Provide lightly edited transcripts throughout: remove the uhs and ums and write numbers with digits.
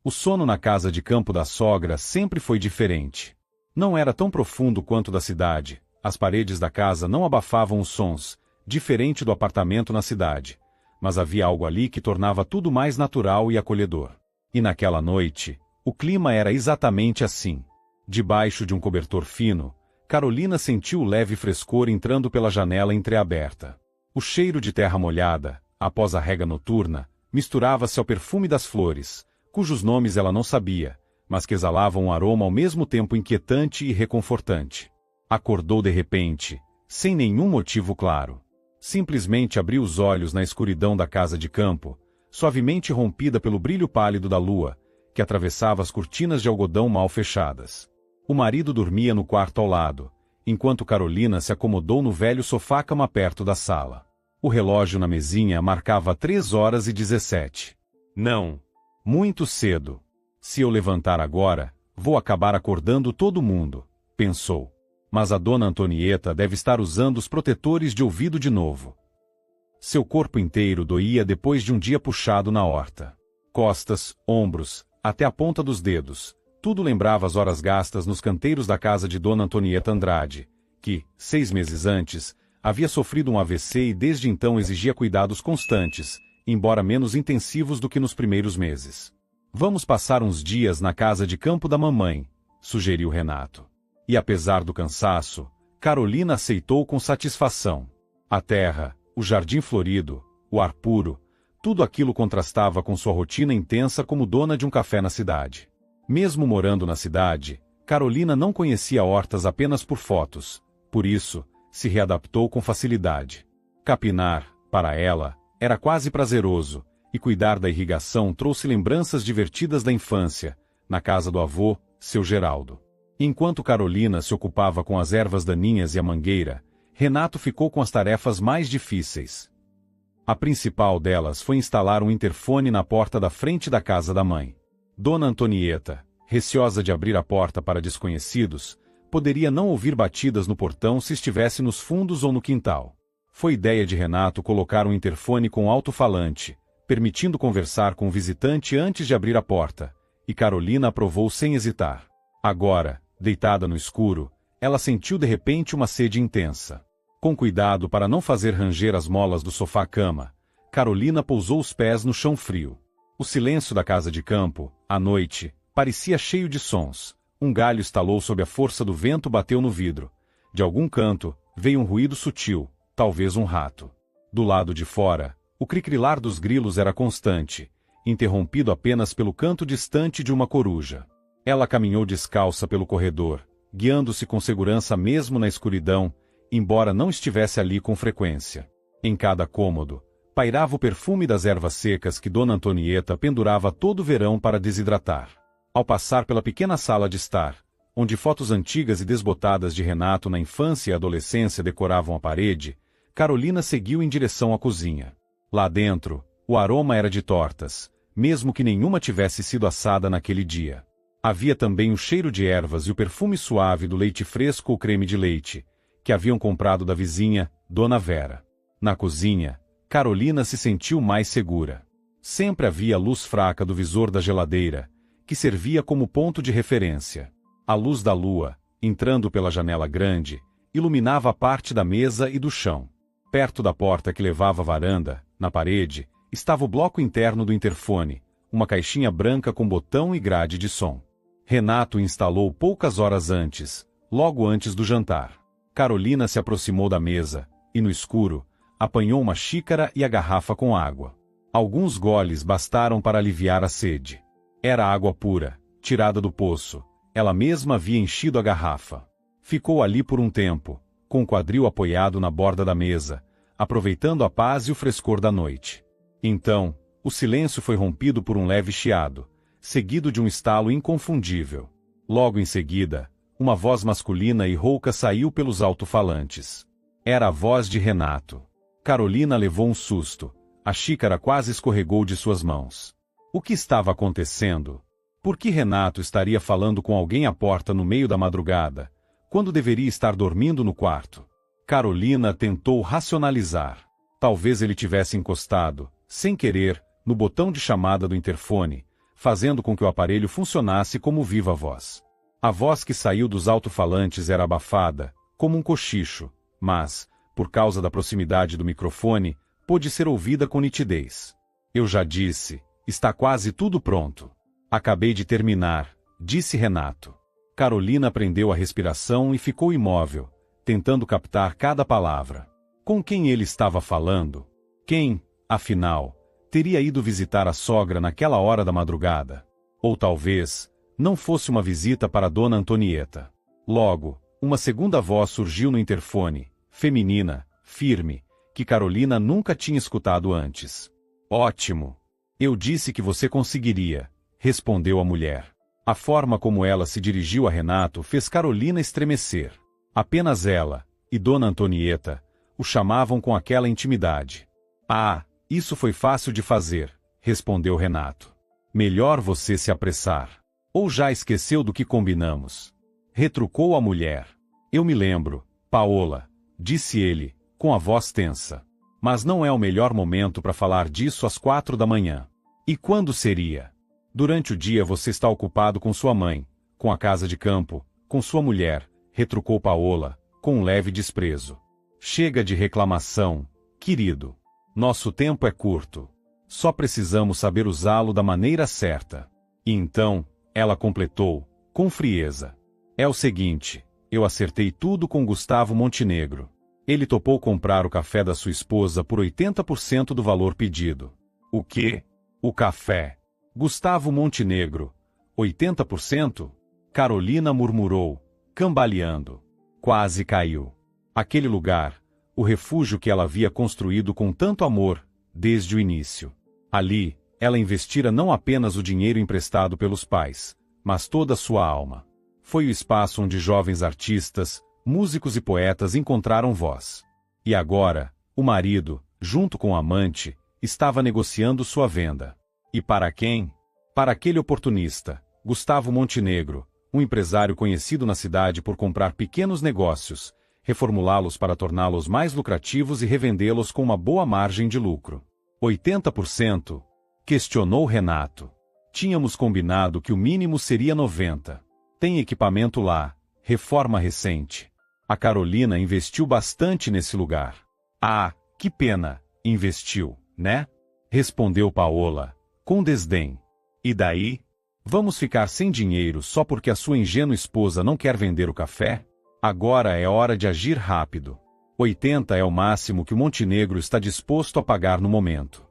O sono na casa de campo da sogra sempre foi diferente. Não era tão profundo quanto da cidade, as paredes da casa não abafavam os sons, diferente do apartamento na cidade, mas havia algo ali que tornava tudo mais natural e acolhedor. E naquela noite, o clima era exatamente assim. Debaixo de um cobertor fino, Carolina sentiu o leve frescor entrando pela janela entreaberta. O cheiro de terra molhada, após a rega noturna, misturava-se ao perfume das flores, cujos nomes ela não sabia, mas que exalavam um aroma ao mesmo tempo inquietante e reconfortante. Acordou de repente, sem nenhum motivo claro. Simplesmente abriu os olhos na escuridão da casa de campo, suavemente rompida pelo brilho pálido da lua, que atravessava as cortinas de algodão mal fechadas. O marido dormia no quarto ao lado, enquanto Carolina se acomodou no velho sofá-cama perto da sala. O relógio na mesinha marcava 3h17. Não. Muito cedo. Se eu levantar agora, vou acabar acordando todo mundo, pensou. Mas a dona Antonieta deve estar usando os protetores de ouvido de novo. Seu corpo inteiro doía depois de um dia puxado na horta. Costas, ombros, até a ponta dos dedos, tudo lembrava as horas gastas nos canteiros da casa de dona Antonieta Andrade, que, 6 meses antes, havia sofrido um AVC e desde então exigia cuidados constantes, embora menos intensivos do que nos primeiros meses. Vamos passar uns dias na casa de campo da mamãe, sugeriu Renato. E apesar do cansaço, Carolina aceitou com satisfação. A terra, o jardim florido, o ar puro, tudo aquilo contrastava com sua rotina intensa como dona de um café na cidade. Mesmo morando na cidade, Carolina não conhecia hortas apenas por fotos, por isso, se readaptou com facilidade. Capinar, para ela, era quase prazeroso, e cuidar da irrigação trouxe lembranças divertidas da infância, na casa do avô, seu Geraldo. Enquanto Carolina se ocupava com as ervas daninhas e a mangueira, Renato ficou com as tarefas mais difíceis. A principal delas foi instalar um interfone na porta da frente da casa da mãe. Dona Antonieta, receosa de abrir a porta para desconhecidos, poderia não ouvir batidas no portão se estivesse nos fundos ou no quintal. Foi ideia de Renato colocar um interfone com alto-falante, permitindo conversar com o visitante antes de abrir a porta, e Carolina aprovou sem hesitar. Agora, deitada no escuro, ela sentiu de repente uma sede intensa. Com cuidado para não fazer ranger as molas do sofá-cama, Carolina pousou os pés no chão frio. O silêncio da casa de campo, à noite, parecia cheio de sons. Um galho estalou sob a força do vento e bateu no vidro. De algum canto, veio um ruído sutil, talvez um rato. Do lado de fora, o cricrilar dos grilos era constante, interrompido apenas pelo canto distante de uma coruja. Ela caminhou descalça pelo corredor, guiando-se com segurança mesmo na escuridão, embora não estivesse ali com frequência. Em cada cômodo, pairava o perfume das ervas secas que dona Antonieta pendurava todo verão para desidratar. Ao passar pela pequena sala de estar, onde fotos antigas e desbotadas de Renato na infância e adolescência decoravam a parede, Carolina seguiu em direção à cozinha. Lá dentro, o aroma era de tortas, mesmo que nenhuma tivesse sido assada naquele dia. Havia também o cheiro de ervas e o perfume suave do leite fresco ou creme de leite, que haviam comprado da vizinha, Dona Vera. Na cozinha, Carolina se sentiu mais segura. Sempre havia a luz fraca do visor da geladeira, que servia como ponto de referência. A luz da lua, entrando pela janela grande, iluminava a parte da mesa e do chão. Perto da porta que levava à varanda, na parede, estava o bloco interno do interfone, uma caixinha branca com botão e grade de som. Renato instalou poucas horas antes, logo antes do jantar. Carolina se aproximou da mesa, e no escuro, apanhou uma xícara e a garrafa com água. Alguns goles bastaram para aliviar a sede. Era água pura, tirada do poço. Ela mesma havia enchido a garrafa. Ficou ali por um tempo, com o quadril apoiado na borda da mesa, aproveitando a paz e o frescor da noite. Então, o silêncio foi rompido por um leve chiado, seguido de um estalo inconfundível. Logo em seguida, uma voz masculina e rouca saiu pelos alto-falantes. Era a voz de Renato. Carolina levou um susto. A xícara quase escorregou de suas mãos. O que estava acontecendo? Por que Renato estaria falando com alguém à porta no meio da madrugada, quando deveria estar dormindo no quarto? Carolina tentou racionalizar. Talvez ele tivesse encostado, sem querer, no botão de chamada do interfone, fazendo com que o aparelho funcionasse como viva voz. A voz que saiu dos alto-falantes era abafada, como um cochicho, mas, por causa da proximidade do microfone, pôde ser ouvida com nitidez. Eu já disse, está quase tudo pronto. Acabei de terminar, disse Renato. Carolina prendeu a respiração e ficou imóvel, tentando captar cada palavra. Com quem ele estava falando? Quem, afinal, teria ido visitar a sogra naquela hora da madrugada? Ou talvez, não fosse uma visita para Dona Antonieta. Logo, uma segunda voz surgiu no interfone, feminina, firme, que Carolina nunca tinha escutado antes. Ótimo! Eu disse que você conseguiria, respondeu a mulher. A forma como ela se dirigiu a Renato fez Carolina estremecer. Apenas ela, e Dona Antonieta, o chamavam com aquela intimidade. Ah, isso foi fácil de fazer, respondeu Renato. Melhor você se apressar. Ou já esqueceu do que combinamos? Retrucou a mulher. Eu me lembro, Paola, disse ele, com a voz tensa. Mas não é o melhor momento para falar disso às 4 da manhã. E quando seria? Durante o dia você está ocupado com sua mãe, com a casa de campo, com sua mulher, retrucou Paola, com um leve desprezo. Chega de reclamação, querido. Nosso tempo é curto. Só precisamos saber usá-lo da maneira certa. E então, ela completou, com frieza. É o seguinte, eu acertei tudo com Gustavo Montenegro. Ele topou comprar o café da sua esposa por 80% do valor pedido. O quê? O café. Gustavo Montenegro. 80%? Carolina murmurou, cambaleando. Quase caiu. Aquele lugar, o refúgio que ela havia construído com tanto amor, desde o início. Ali, ela investira não apenas o dinheiro emprestado pelos pais, mas toda a sua alma. Foi o espaço onde jovens artistas, músicos e poetas encontraram voz. E agora, o marido, junto com o amante, estava negociando sua venda. E para quem? Para aquele oportunista, Gustavo Montenegro, um empresário conhecido na cidade por comprar pequenos negócios, reformulá-los para torná-los mais lucrativos e revendê-los com uma boa margem de lucro. 80%? Questionou Renato. Tínhamos combinado que o mínimo seria 90%. Tem equipamento lá, reforma recente. A Carolina investiu bastante nesse lugar. Ah, que pena, investiu, né? Respondeu Paola, com desdém. E daí? Vamos ficar sem dinheiro só porque a sua ingênua esposa não quer vender o café? Agora é hora de agir rápido. 80 é o máximo que o Montenegro está disposto a pagar no momento.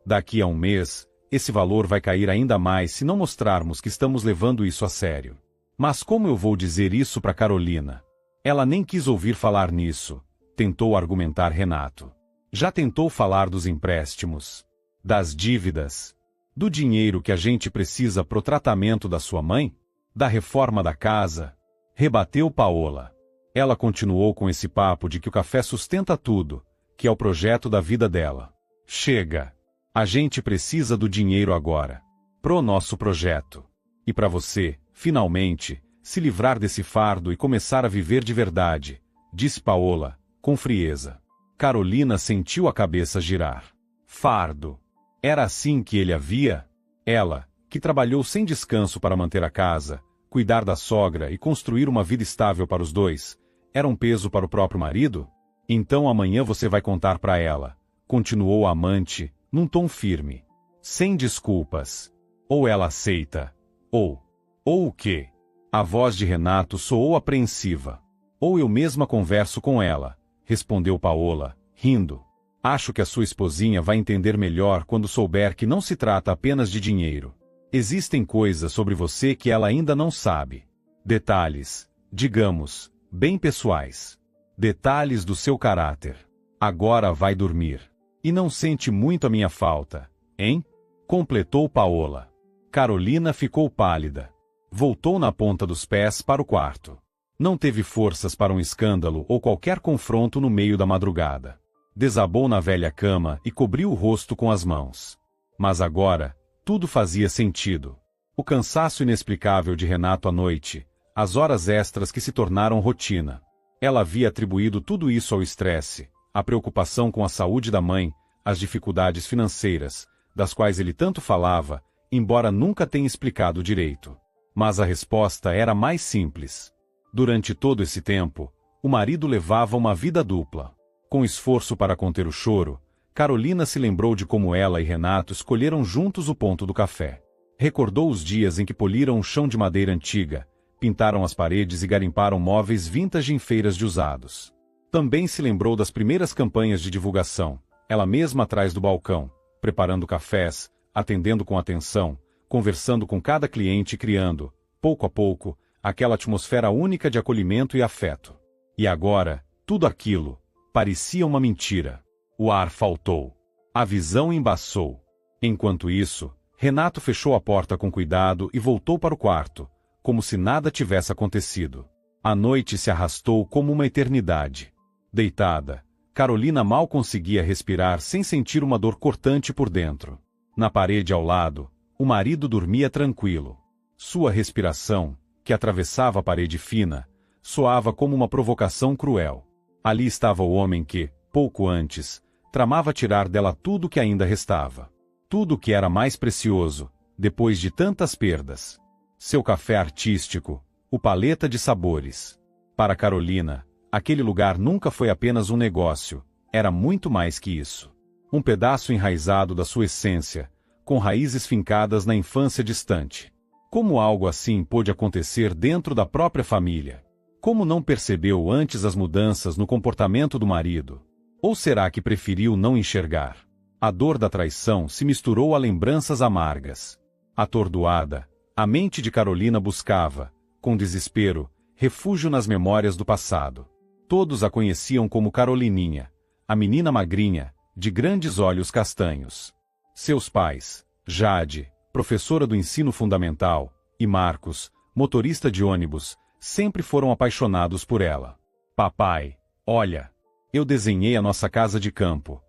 Daqui a um mês, esse valor vai cair ainda mais se não mostrarmos que estamos levando isso a sério. Mas como eu vou dizer isso para Carolina? Ela nem quis ouvir falar nisso, tentou argumentar Renato. Já tentou falar dos empréstimos, das dívidas, do dinheiro que a gente precisa pro tratamento da sua mãe? Da reforma da casa? Rebateu Paola. Ela continuou com esse papo de que o café sustenta tudo, que é o projeto da vida dela. Chega! A gente precisa do dinheiro agora. Pro nosso projeto. E para você, finalmente, se livrar desse fardo e começar a viver de verdade, disse Paola, com frieza. Carolina sentiu a cabeça girar. Fardo. Era assim que ele a via? Ela, que trabalhou sem descanso para manter a casa, cuidar da sogra e construir uma vida estável para os dois, era um peso para o próprio marido? Então amanhã você vai contar para ela, continuou a amante, num tom firme. Sem desculpas. Ou ela aceita, ou o quê? A voz de Renato soou apreensiva. Ou eu mesma converso com ela, respondeu Paola, rindo. Acho que a sua esposinha vai entender melhor quando souber que não se trata apenas de dinheiro. Existem coisas sobre você que ela ainda não sabe. Detalhes, digamos, bem pessoais. Detalhes do seu caráter. Agora vai dormir. E não sente muito a minha falta, hein? Completou Paola. Carolina ficou pálida. Voltou na ponta dos pés para o quarto. Não teve forças para um escândalo ou qualquer confronto no meio da madrugada. Desabou na velha cama e cobriu o rosto com as mãos. Mas agora, tudo fazia sentido. O cansaço inexplicável de Renato à noite, as horas extras que se tornaram rotina. Ela havia atribuído tudo isso ao estresse, à preocupação com a saúde da mãe, às dificuldades financeiras, das quais ele tanto falava, embora nunca tenha explicado direito. Mas a resposta era mais simples. Durante todo esse tempo, o marido levava uma vida dupla. Com esforço para conter o choro, Carolina se lembrou de como ela e Renato escolheram juntos o ponto do café. Recordou os dias em que poliram o chão de madeira antiga, pintaram as paredes e garimparam móveis vintage em feiras de usados. Também se lembrou das primeiras campanhas de divulgação, ela mesma atrás do balcão, preparando cafés, atendendo com atenção, conversando com cada cliente e criando, pouco a pouco, aquela atmosfera única de acolhimento e afeto. E agora, tudo aquilo parecia uma mentira. O ar faltou. A visão embaçou. Enquanto isso, Renato fechou a porta com cuidado e voltou para o quarto, como se nada tivesse acontecido. A noite se arrastou como uma eternidade. Deitada, Carolina mal conseguia respirar sem sentir uma dor cortante por dentro. Na parede ao lado, o marido dormia tranquilo. Sua respiração, que atravessava a parede fina, soava como uma provocação cruel. Ali estava o homem que, pouco antes, tramava tirar dela tudo que ainda restava. Tudo que era mais precioso, depois de tantas perdas. Seu café artístico, o paleta de sabores. Para Carolina, aquele lugar nunca foi apenas um negócio, era muito mais que isso. Um pedaço enraizado da sua essência, com raízes fincadas na infância distante. Como algo assim pôde acontecer dentro da própria família? Como não percebeu antes as mudanças no comportamento do marido? Ou será que preferiu não enxergar? A dor da traição se misturou a lembranças amargas. Atordoada, a mente de Carolina buscava, com desespero, refúgio nas memórias do passado. Todos a conheciam como Carolininha, a menina magrinha, de grandes olhos castanhos. Seus pais, Jade, professora do ensino fundamental, e Marcos, motorista de ônibus, sempre foram apaixonados por ela. Papai, olha, eu desenhei a nossa casa de campo.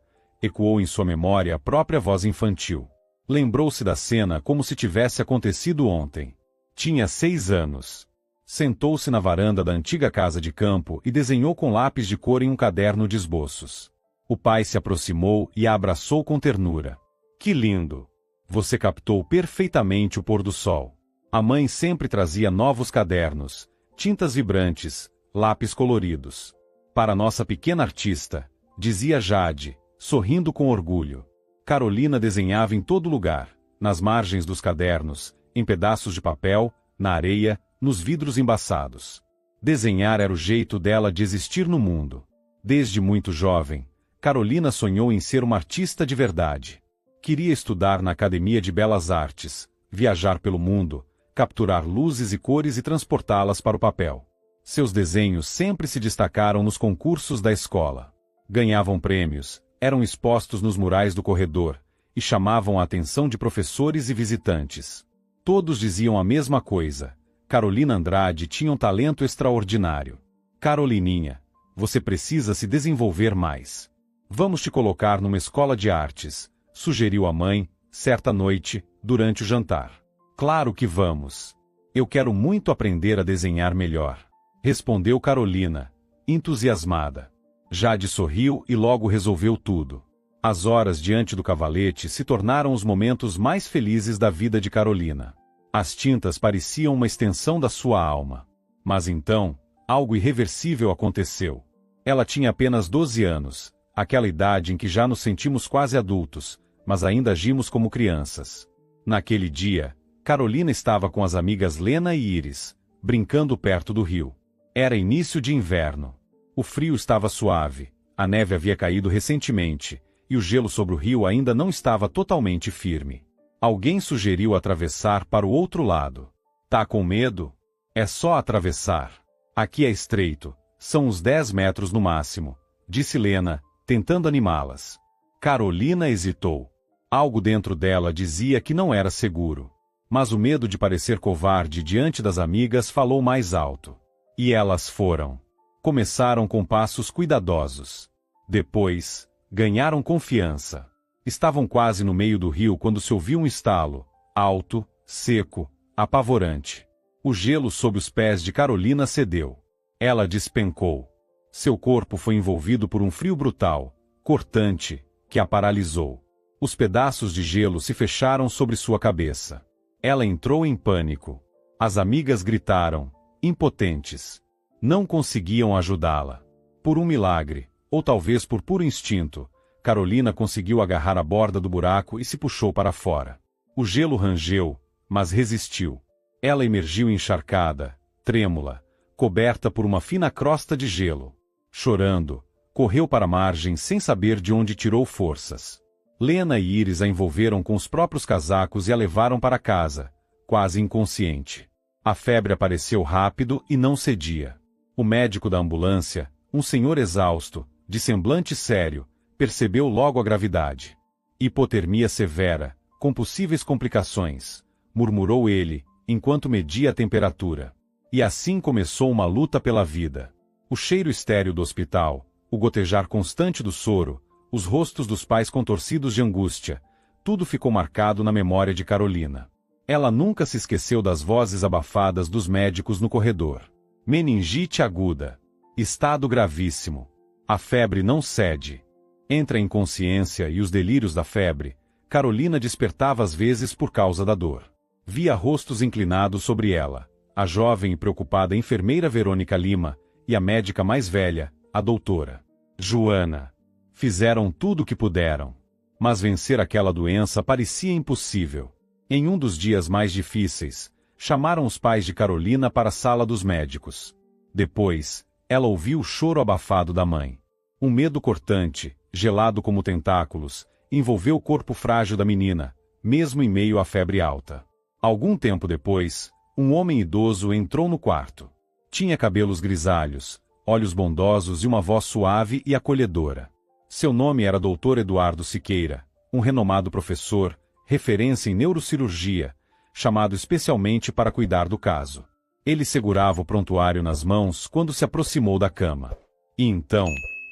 Ecoou em sua memória a própria voz infantil. Lembrou-se da cena como se tivesse acontecido ontem. Tinha 6 anos. Sentou-se na varanda da antiga casa de campo e desenhou com lápis de cor em um caderno de esboços. O pai se aproximou e a abraçou com ternura. Que lindo! Você captou perfeitamente o pôr do sol. A mãe sempre trazia novos cadernos, tintas vibrantes, lápis coloridos. Para nossa pequena artista, dizia Jade, sorrindo com orgulho. Carolina desenhava em todo lugar, nas margens dos cadernos, em pedaços de papel, na areia, nos vidros embaçados. Desenhar era o jeito dela de existir no mundo. Desde muito jovem, Carolina sonhou em ser uma artista de verdade. Queria estudar na Academia de Belas Artes, viajar pelo mundo, capturar luzes e cores e transportá-las para o papel. Seus desenhos sempre se destacaram nos concursos da escola. Ganhavam prêmios, eram expostos nos murais do corredor, e chamavam a atenção de professores e visitantes. Todos diziam a mesma coisa. Carolina Andrade tinha um talento extraordinário. Carolininha, você precisa se desenvolver mais. Vamos te colocar numa escola de artes, sugeriu a mãe, certa noite, durante o jantar. Claro que vamos. Eu quero muito aprender a desenhar melhor. Respondeu Carolina, entusiasmada. Jade sorriu e logo resolveu tudo. As horas diante do cavalete se tornaram os momentos mais felizes da vida de Carolina. As tintas pareciam uma extensão da sua alma. Mas então, algo irreversível aconteceu. Ela tinha apenas 12 anos, aquela idade em que já nos sentimos quase adultos, mas ainda agimos como crianças. Naquele dia, Carolina estava com as amigas Lena e Iris, brincando perto do rio. Era início de inverno. O frio estava suave, a neve havia caído recentemente, e o gelo sobre o rio ainda não estava totalmente firme. Alguém sugeriu atravessar para o outro lado. Tá com medo? É só atravessar. Aqui é estreito, são uns 10 metros no máximo, disse Lena, tentando animá-las. Carolina hesitou. Algo dentro dela dizia que não era seguro. Mas o medo de parecer covarde diante das amigas falou mais alto. E elas foram. Começaram com passos cuidadosos. Depois, ganharam confiança. Estavam quase no meio do rio quando se ouviu um estalo, alto, seco, apavorante. O gelo sob os pés de Carolina cedeu. Ela despencou. Seu corpo foi envolvido por um frio brutal, cortante, que a paralisou. Os pedaços de gelo se fecharam sobre sua cabeça. Ela entrou em pânico. As amigas gritaram, impotentes. Não conseguiam ajudá-la. Por um milagre, ou talvez por puro instinto, Carolina conseguiu agarrar a borda do buraco e se puxou para fora. O gelo rangeu, mas resistiu. Ela emergiu encharcada, trêmula, coberta por uma fina crosta de gelo. Chorando, correu para a margem sem saber de onde tirou forças. Lena e Iris a envolveram com os próprios casacos e a levaram para casa, quase inconsciente. A febre apareceu rápido e não cedia. O médico da ambulância, um senhor exausto, de semblante sério, percebeu logo a gravidade. Hipotermia severa, com possíveis complicações, murmurou ele, enquanto media a temperatura. E assim começou uma luta pela vida. O cheiro estéril do hospital, o gotejar constante do soro, os rostos dos pais contorcidos de angústia, tudo ficou marcado na memória de Carolina. Ela nunca se esqueceu das vozes abafadas dos médicos no corredor. Meningite aguda. Estado gravíssimo. A febre não cede. Entre a inconsciência e os delírios da febre, Carolina despertava às vezes por causa da dor. Via rostos inclinados sobre ela, a jovem e preocupada enfermeira Verônica Lima, e a médica mais velha, a doutora Joana. Fizeram tudo o que puderam. Mas vencer aquela doença parecia impossível. Em um dos dias mais difíceis, chamaram os pais de Carolina para a sala dos médicos. Depois, ela ouviu o choro abafado da mãe. Um medo cortante, gelado como tentáculos, envolveu o corpo frágil da menina, mesmo em meio à febre alta. Algum tempo depois, um homem idoso entrou no quarto. Tinha cabelos grisalhos, olhos bondosos e uma voz suave e acolhedora. Seu nome era Dr. Eduardo Siqueira, um renomado professor, referência em neurocirurgia, chamado especialmente para cuidar do caso. Ele segurava o prontuário nas mãos quando se aproximou da cama. E então,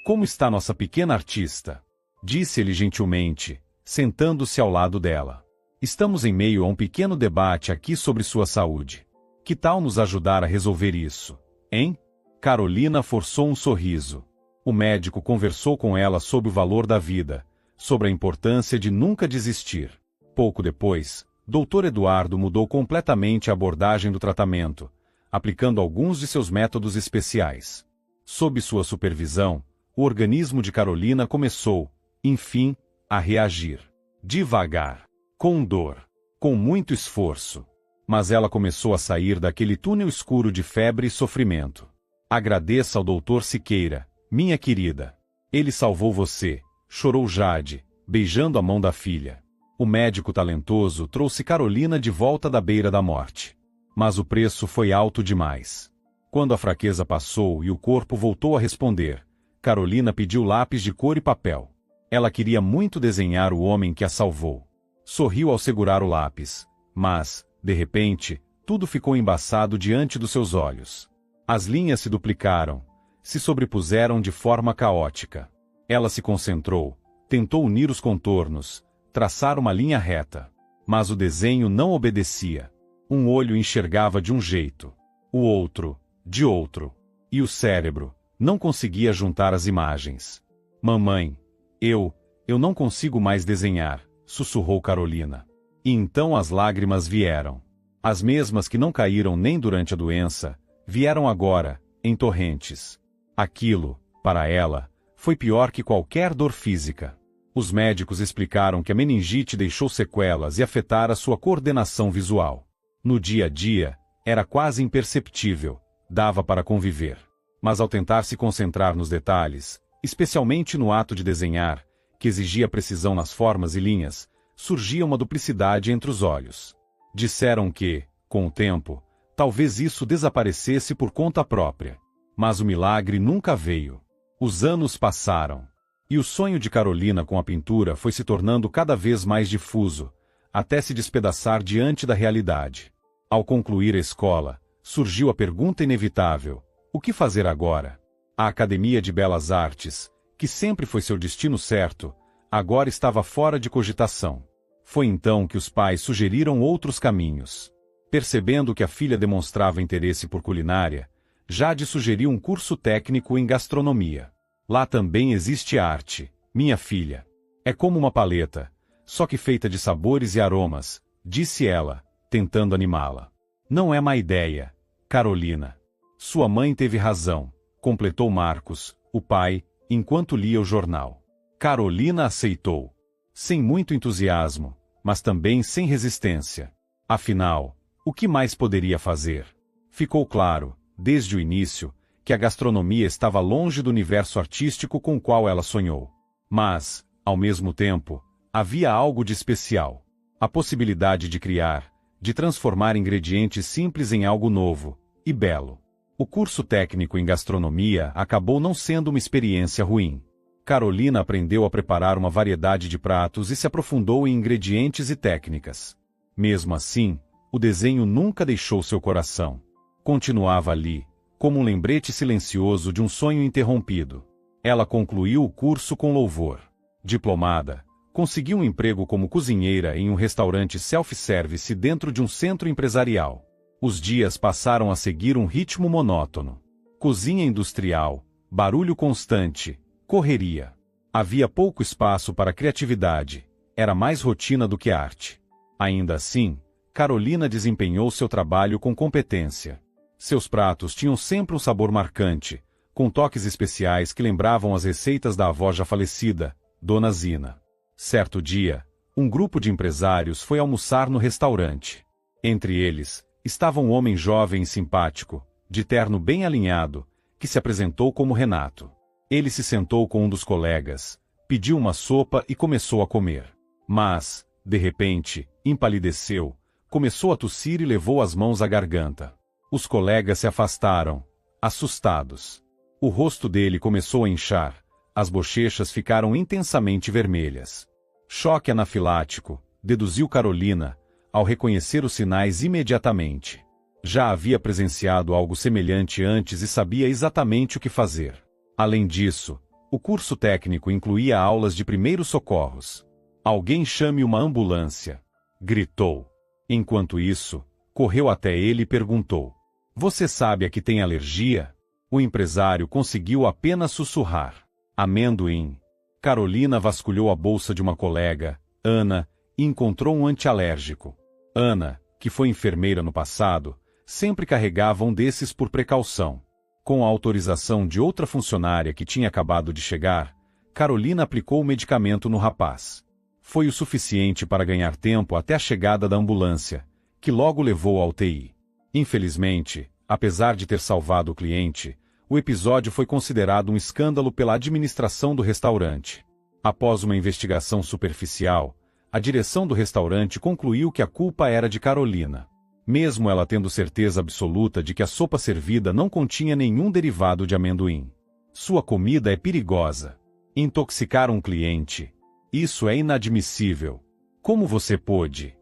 como está nossa pequena artista? Disse ele gentilmente, sentando-se ao lado dela. Estamos em meio a um pequeno debate aqui sobre sua saúde. Que tal nos ajudar a resolver isso, hein? Carolina forçou um sorriso. O médico conversou com ela sobre o valor da vida, sobre a importância de nunca desistir. Pouco depois, Dr. Eduardo mudou completamente a abordagem do tratamento, aplicando alguns de seus métodos especiais. Sob sua supervisão, o organismo de Carolina começou, enfim, a reagir. Devagar, com dor, com muito esforço. Mas ela começou a sair daquele túnel escuro de febre e sofrimento. Agradeça ao Dr. Siqueira, minha querida. Ele salvou você, chorou Jade, beijando a mão da filha. O médico talentoso trouxe Carolina de volta da beira da morte. Mas o preço foi alto demais. Quando a fraqueza passou e o corpo voltou a responder, Carolina pediu lápis de cor e papel. Ela queria muito desenhar o homem que a salvou. Sorriu ao segurar o lápis, mas, de repente, tudo ficou embaçado diante dos seus olhos. As linhas se duplicaram, se sobrepuseram de forma caótica. Ela se concentrou, tentou unir os contornos, traçar uma linha reta. Mas o desenho não obedecia. Um olho enxergava de um jeito, o outro, de outro. E o cérebro não conseguia juntar as imagens. Mamãe, eu não consigo mais desenhar, sussurrou Carolina. E então as lágrimas vieram. As mesmas que não caíram nem durante a doença, vieram agora, em torrentes. Aquilo, para ela, foi pior que qualquer dor física. Os médicos explicaram que a meningite deixou sequelas e afetara sua coordenação visual. No dia a dia, era quase imperceptível, dava para conviver. Mas ao tentar se concentrar nos detalhes, especialmente no ato de desenhar, que exigia precisão nas formas e linhas, surgia uma duplicidade entre os olhos. Disseram que, com o tempo, talvez isso desaparecesse por conta própria. Mas o milagre nunca veio. Os anos passaram. E o sonho de Carolina com a pintura foi se tornando cada vez mais difuso, até se despedaçar diante da realidade. Ao concluir a escola, surgiu a pergunta inevitável: o que fazer agora? A Academia de Belas Artes, que sempre foi seu destino certo, agora estava fora de cogitação. Foi então que os pais sugeriram outros caminhos. Percebendo que a filha demonstrava interesse por culinária, Jade sugeriu um curso técnico em gastronomia. Lá também existe arte, minha filha. É como uma paleta. só que feita de sabores e aromas, disse ela, tentando animá-la. Não é má ideia, Carolina. Sua mãe teve razão, completou Marcos, o pai, enquanto lia o jornal. Carolina aceitou. Sem muito entusiasmo, mas também sem resistência. Afinal, o que mais poderia fazer? Ficou claro, desde o início, que a gastronomia estava longe do universo artístico com o qual ela sonhou. Mas, ao mesmo tempo, havia algo de especial. A possibilidade de criar, de transformar ingredientes simples em algo novo e belo. O curso técnico em gastronomia acabou não sendo uma experiência ruim. Carolina aprendeu a preparar uma variedade de pratos e se aprofundou em ingredientes e técnicas. Mesmo assim, o desenho nunca deixou seu coração. Continuava ali, como um lembrete silencioso de um sonho interrompido. Ela concluiu o curso com louvor. Diplomada, conseguiu um emprego como cozinheira em um restaurante self-service dentro de um centro empresarial. Os dias passaram a seguir um ritmo monótono. Cozinha industrial, barulho constante, correria. Havia pouco espaço para criatividade, era mais rotina do que arte. Ainda assim, Carolina desempenhou seu trabalho com competência. Seus pratos tinham sempre um sabor marcante, com toques especiais que lembravam as receitas da avó já falecida, Dona Zina. Certo dia, um grupo de empresários foi almoçar no restaurante. Entre eles, estava um homem jovem e simpático, de terno bem alinhado, que se apresentou como Renato. Ele se sentou com um dos colegas, pediu uma sopa e começou a comer. Mas, de repente, empalideceu, começou a tossir e levou as mãos à garganta. Os colegas se afastaram, assustados. O rosto dele começou a inchar, as bochechas ficaram intensamente vermelhas. Choque anafilático, deduziu Carolina, ao reconhecer os sinais imediatamente. Já havia presenciado algo semelhante antes e sabia exatamente o que fazer. Além disso, o curso técnico incluía aulas de primeiros socorros. Alguém chame uma ambulância, gritou. Enquanto isso, correu até ele e perguntou: Você sabe a que tem alergia? O empresário conseguiu apenas sussurrar: amendoim. Carolina vasculhou a bolsa de uma colega, Ana, e encontrou um antialérgico. Ana, que foi enfermeira no passado, sempre carregava um desses por precaução. Com a autorização de outra funcionária que tinha acabado de chegar, Carolina aplicou o medicamento no rapaz. Foi o suficiente para ganhar tempo até a chegada da ambulância, que logo levou ao UTI. Infelizmente, apesar de ter salvado o cliente, o episódio foi considerado um escândalo pela administração do restaurante. Após uma investigação superficial, a direção do restaurante concluiu que a culpa era de Carolina. Mesmo ela tendo certeza absoluta de que a sopa servida não continha nenhum derivado de amendoim. Sua comida é perigosa. Intoxicar um cliente. Isso é inadmissível. Como você pôde?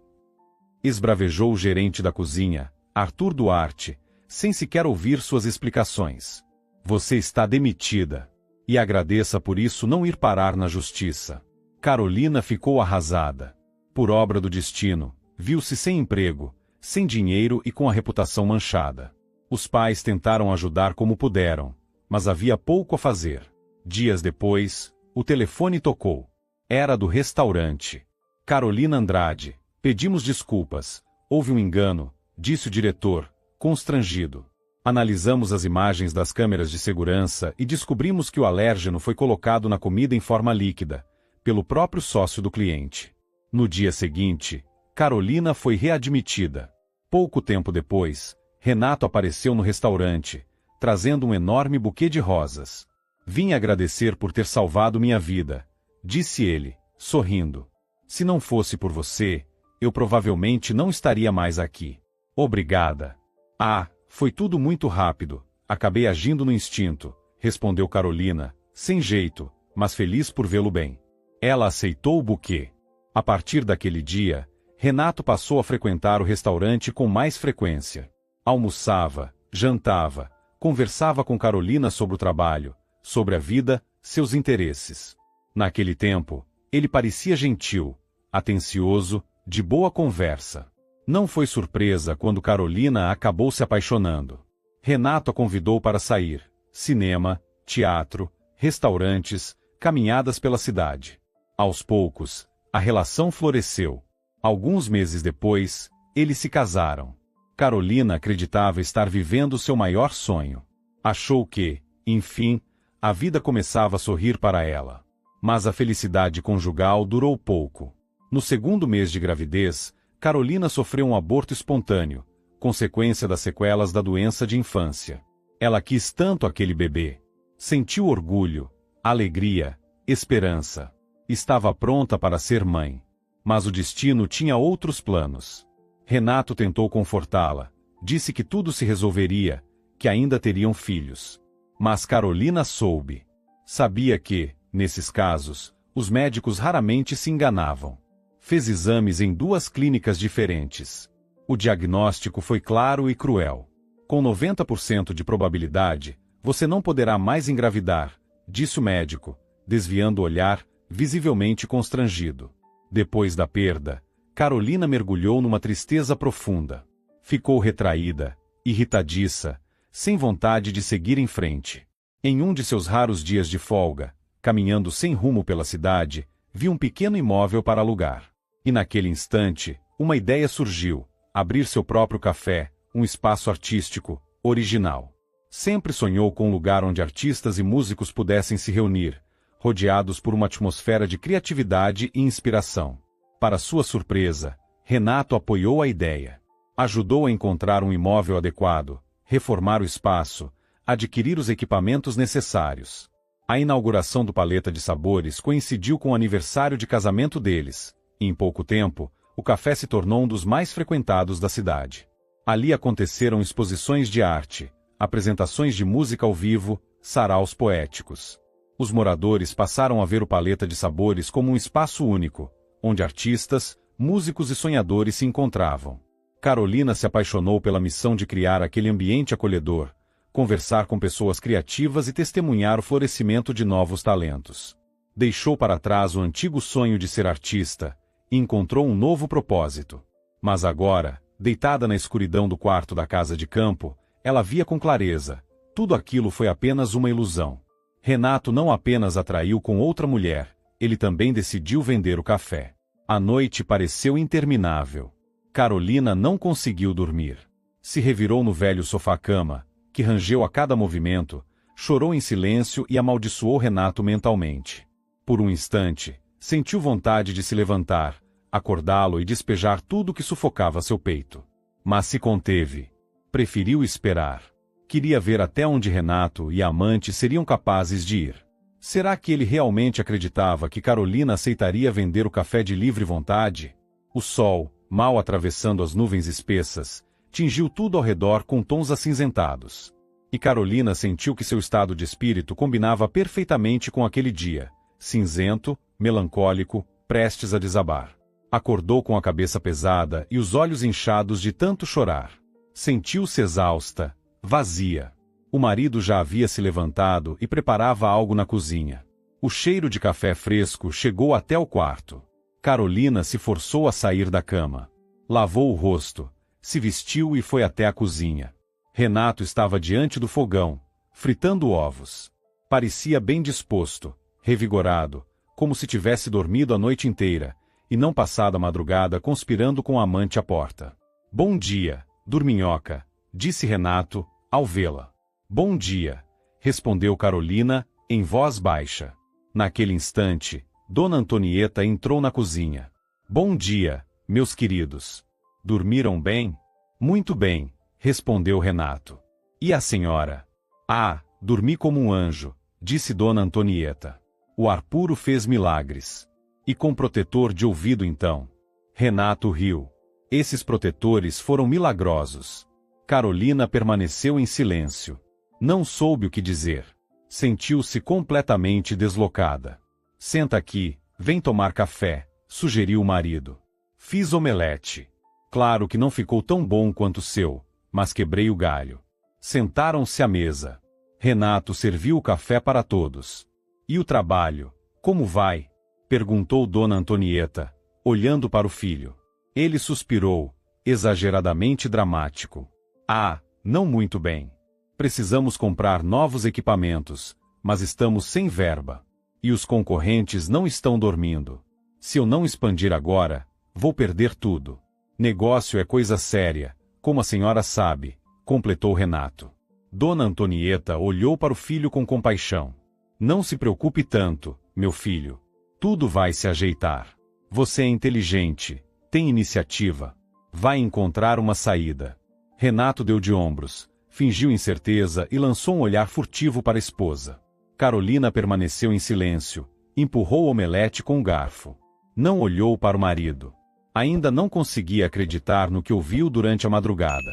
Esbravejou o gerente da cozinha, Arthur Duarte, sem sequer ouvir suas explicações. Você está demitida. E agradeça por isso não ir parar na justiça. Carolina ficou arrasada. Por obra do destino, viu-se sem emprego, sem dinheiro e com a reputação manchada. Os pais tentaram ajudar como puderam, mas havia pouco a fazer. Dias depois, o telefone tocou. Era do restaurante. Carolina Andrade, pedimos desculpas. Houve um engano, disse o diretor, constrangido. Analisamos as imagens das câmeras de segurança e descobrimos que o alérgeno foi colocado na comida em forma líquida, pelo próprio sócio do cliente. No dia seguinte, Carolina foi readmitida. Pouco tempo depois, Renato apareceu no restaurante, trazendo um enorme buquê de rosas. Vim agradecer por ter salvado minha vida, disse ele, sorrindo. Se não fosse por você, eu provavelmente não estaria mais aqui. Obrigada. Ah, foi tudo muito rápido, acabei agindo no instinto, respondeu Carolina, sem jeito, mas feliz por vê-lo bem. Ela aceitou o buquê. A partir daquele dia, Renato passou a frequentar o restaurante com mais frequência. Almoçava, jantava, conversava com Carolina sobre o trabalho, sobre a vida, seus interesses. Naquele tempo, ele parecia gentil, atencioso, de boa conversa. Não foi surpresa quando Carolina acabou se apaixonando. Renato a convidou para sair, cinema, teatro, restaurantes, caminhadas pela cidade. Aos poucos, A relação floresceu. Alguns meses depois, eles se casaram. Carolina acreditava estar vivendo seu maior sonho. Achou que, enfim, a vida começava a sorrir para ela. Mas a felicidade conjugal durou pouco. No segundo mês de gravidez, Carolina sofreu um aborto espontâneo, consequência das sequelas da doença de infância. Ela quis tanto aquele bebê. Sentiu orgulho, alegria, esperança. Estava pronta para ser mãe. Mas o destino tinha outros planos. Renato tentou confortá-la. Disse que tudo se resolveria, que ainda teriam filhos. Mas Carolina soube. Sabia que, nesses casos, os médicos raramente se enganavam. Fez exames em 2 clínicas diferentes. O diagnóstico foi claro e cruel. Com 90% de probabilidade, você não poderá mais engravidar, disse o médico, desviando o olhar, visivelmente constrangido. Depois da perda, Carolina mergulhou numa tristeza profunda. Ficou retraída, irritadiça, sem vontade de seguir em frente. Em um de seus raros dias de folga, caminhando sem rumo pela cidade, viu um pequeno imóvel para alugar. E naquele instante, uma ideia surgiu: abrir seu próprio café, um espaço artístico, original. Sempre sonhou com um lugar onde artistas e músicos pudessem se reunir, rodeados por uma atmosfera de criatividade e inspiração. Para sua surpresa, Renato apoiou a ideia. Ajudou a encontrar um imóvel adequado, reformar o espaço, adquirir os equipamentos necessários. A inauguração do Paleta de Sabores coincidiu com o aniversário de casamento deles, e em pouco tempo, o café se tornou um dos mais frequentados da cidade. Ali aconteceram exposições de arte, apresentações de música ao vivo, saraus poéticos. Os moradores passaram a ver o Paleta de Sabores como um espaço único, onde artistas, músicos e sonhadores se encontravam. Carolina se apaixonou pela missão de criar aquele ambiente acolhedor, conversar com pessoas criativas e testemunhar o florescimento de novos talentos. Deixou para trás o antigo sonho de ser artista e encontrou um novo propósito. Mas agora, deitada na escuridão do quarto da casa de campo, ela via com clareza: tudo aquilo foi apenas uma ilusão. Renato não apenas atraiu com outra mulher, ele também decidiu vender o café. A noite pareceu interminável. Carolina não conseguiu dormir. Se revirou no velho sofá-cama, que rangeu a cada movimento, chorou em silêncio e amaldiçoou Renato mentalmente. Por um instante, sentiu vontade de se levantar, acordá-lo e despejar tudo que sufocava seu peito. Mas se conteve. Preferiu esperar. Queria ver até onde Renato e a amante seriam capazes de ir. Será que ele realmente acreditava que Carolina aceitaria vender o café de livre vontade? O sol, mal atravessando as nuvens espessas, tingiu tudo ao redor com tons acinzentados. E Carolina sentiu que seu estado de espírito combinava perfeitamente com aquele dia, cinzento, melancólico, prestes a desabar. Acordou com a cabeça pesada e os olhos inchados de tanto chorar. Sentiu-se exausta, vazia. O marido já havia se levantado e preparava algo na cozinha. O cheiro de café fresco chegou até o quarto. Carolina se forçou a sair da cama. Lavou o rosto, se vestiu e foi até a cozinha. Renato estava diante do fogão, fritando ovos. Parecia bem disposto, revigorado, como se tivesse dormido a noite inteira, e não passado a madrugada conspirando com a amante à porta. "Bom dia, dorminhoca", disse Renato, ao vê-la. "Bom dia", respondeu Carolina, em voz baixa. Naquele instante, Dona Antonieta entrou na cozinha. "Bom dia, meus queridos. Dormiram bem?" "Muito bem", respondeu Renato. "E a senhora?" "Ah, dormi como um anjo", disse Dona Antonieta. "O ar puro fez milagres. E com protetor de ouvido então." Renato riu. Esses protetores foram milagrosos. Carolina permaneceu em silêncio. Não soube o que dizer. Sentiu-se completamente deslocada. "Senta aqui, vem tomar café", sugeriu o marido. "Fiz omelete. Claro que não ficou tão bom quanto o seu, mas quebrei o galho." Sentaram-se à mesa. Renato serviu o café para todos. "E o trabalho, como vai?" perguntou Dona Antonieta, olhando para o filho. Ele suspirou, exageradamente dramático. "Ah, não muito bem. Precisamos comprar novos equipamentos, mas estamos sem verba. E os concorrentes não estão dormindo." Se eu não expandir agora, vou perder tudo. Negócio é coisa séria, como a senhora sabe, completou Renato. Dona Antonieta olhou para o filho com compaixão. Não se preocupe tanto, meu filho. Tudo vai se ajeitar. Você é inteligente, tem iniciativa. Vai encontrar uma saída. Renato deu de ombros, fingiu incerteza e lançou um olhar furtivo para a esposa. Carolina permaneceu em silêncio, empurrou o omelete com um garfo. Não olhou para o marido. Ainda não conseguia acreditar no que ouviu durante a madrugada.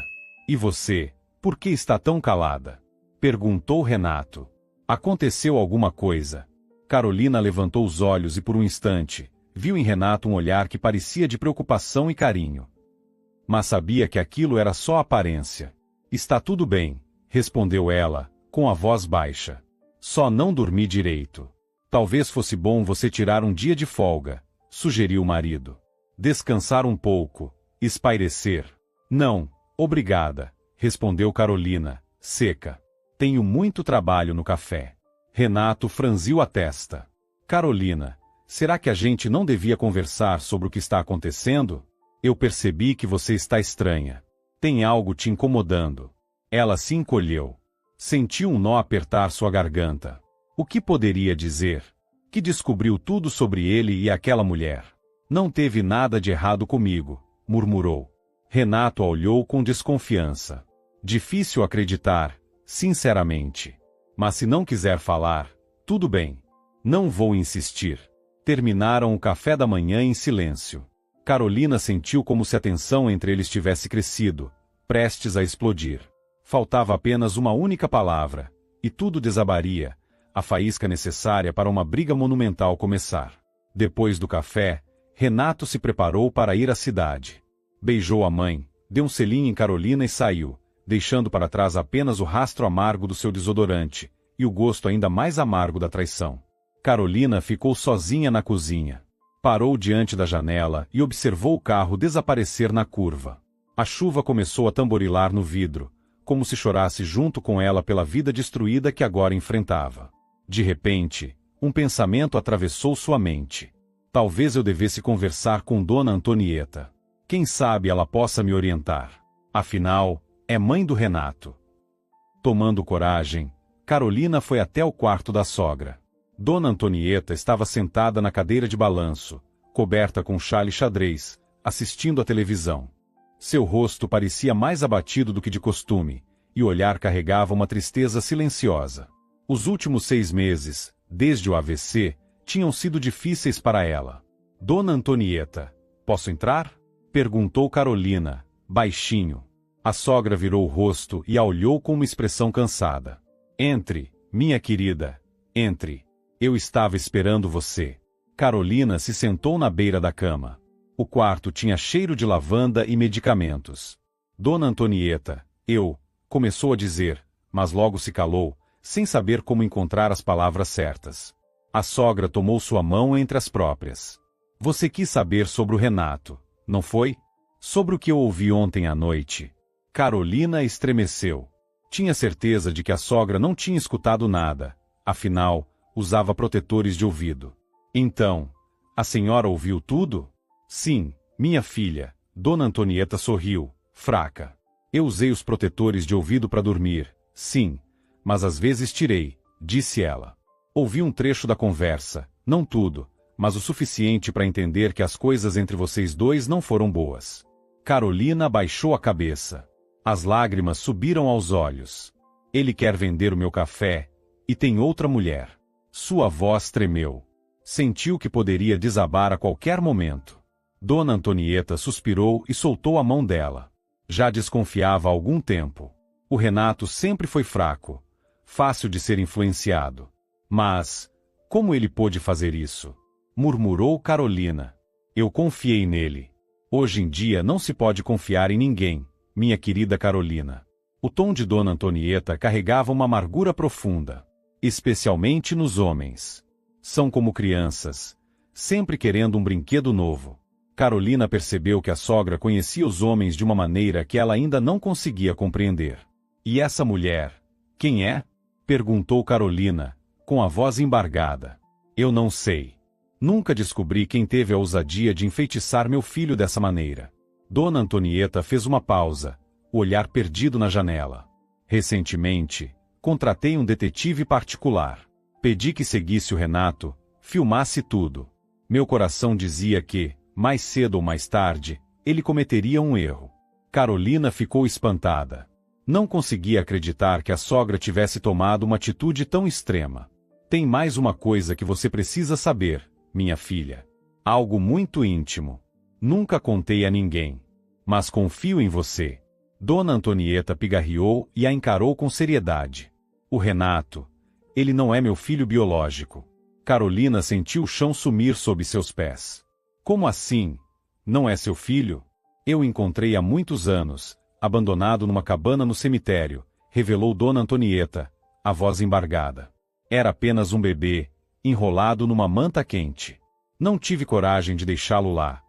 E você, por que está tão calada? Perguntou Renato. Aconteceu alguma coisa? Carolina levantou os olhos e por um instante, viu em Renato um olhar que parecia de preocupação e carinho. Mas sabia que aquilo era só aparência. Está tudo bem, respondeu ela, com a voz baixa. Só não dormi direito. Talvez fosse bom você tirar um dia de folga, sugeriu o marido. Descansar um pouco, espairecer. Não, obrigada, respondeu Carolina, seca. Tenho muito trabalho no café. Renato franziu a testa. Carolina, será que a gente não devia conversar sobre o que está acontecendo? Eu percebi que você está estranha. Tem algo te incomodando. Ela se encolheu. Sentiu um nó apertar sua garganta. O que poderia dizer? Que descobriu tudo sobre ele e aquela mulher. Não teve nada de errado comigo, murmurou. Renato a olhou com desconfiança. Difícil acreditar, sinceramente. Mas se não quiser falar, tudo bem. Não vou insistir. Terminaram o café da manhã em silêncio. Carolina sentiu como se a tensão entre eles tivesse crescido, prestes a explodir. Faltava apenas uma única palavra, e tudo desabaria, a faísca necessária para uma briga monumental começar. Depois do café, Renato se preparou para ir à cidade. Beijou a mãe, deu um selinho em Carolina e saiu, deixando para trás apenas o rastro amargo do seu desodorante, e o gosto ainda mais amargo da traição. Carolina ficou sozinha na cozinha. Parou diante da janela e observou o carro desaparecer na curva. A chuva começou a tamborilar no vidro, como se chorasse junto com ela pela vida destruída que agora enfrentava. De repente, um pensamento atravessou sua mente. Talvez eu devesse conversar com Dona Antonieta. Quem sabe ela possa me orientar. Afinal, é mãe do Renato. Tomando coragem, Carolina foi até o quarto da sogra. Dona Antonieta estava sentada na cadeira de balanço, coberta com chale xadrez, assistindo à televisão. Seu rosto parecia mais abatido do que de costume, e o olhar carregava uma tristeza silenciosa. Os últimos 6 meses, desde o AVC, tinham sido difíceis para ela. Dona Antonieta, posso entrar? Perguntou Carolina, baixinho. A sogra virou o rosto e a olhou com uma expressão cansada. Entre, minha querida, entre. Eu estava esperando você. Carolina se sentou na beira da cama. O quarto tinha cheiro de lavanda e medicamentos. Dona Antonieta, começou a dizer, mas logo se calou, sem saber como encontrar as palavras certas. A sogra tomou sua mão entre as próprias. Você quis saber sobre o Renato, não foi? Sobre o que eu ouvi ontem à noite. Carolina estremeceu. Tinha certeza de que a sogra não tinha escutado nada, afinal, usava protetores de ouvido. Então, a senhora ouviu tudo? Sim, minha filha. Dona Antonieta sorriu, fraca. Eu usei os protetores de ouvido para dormir, sim, mas às vezes tirei, disse ela. Ouvi um trecho da conversa, não tudo, mas o suficiente para entender que as coisas entre vocês dois não foram boas. Carolina baixou a cabeça. As lágrimas subiram aos olhos. Ele quer vender o meu café, e tem outra mulher. Sua voz tremeu. Sentiu que poderia desabar a qualquer momento. Dona Antonieta suspirou e soltou a mão dela. Já desconfiava há algum tempo. O Renato sempre foi fraco, fácil de ser influenciado. Mas, como ele pôde fazer isso? Murmurou Carolina. Eu confiei nele. Hoje em dia não se pode confiar em ninguém, minha querida Carolina. O tom de Dona Antonieta carregava uma amargura profunda. Especialmente nos homens. São como crianças, sempre querendo um brinquedo novo. Carolina percebeu que a sogra conhecia os homens de uma maneira que ela ainda não conseguia compreender. E essa mulher, quem é? Perguntou Carolina, com a voz embargada. Eu não sei. Nunca descobri quem teve a ousadia de enfeitiçar meu filho dessa maneira. Dona Antonieta fez uma pausa, o olhar perdido na janela. Recentemente, contratei um detetive particular. Pedi que seguisse o Renato, filmasse tudo. Meu coração dizia que, mais cedo ou mais tarde, ele cometeria um erro. Carolina ficou espantada. Não conseguia acreditar que a sogra tivesse tomado uma atitude tão extrema. Tem mais uma coisa que você precisa saber, minha filha. Algo muito íntimo. Nunca contei a ninguém. Mas confio em você. Dona Antonieta pigarreou e a encarou com seriedade. O Renato. Ele não é meu filho biológico. Carolina sentiu o chão sumir sob seus pés. Como assim? Não é seu filho? Eu o encontrei há muitos anos, abandonado numa cabana no cemitério, revelou Dona Antonieta, a voz embargada. Era apenas um bebê, enrolado numa manta quente. Não tive coragem de deixá-lo lá.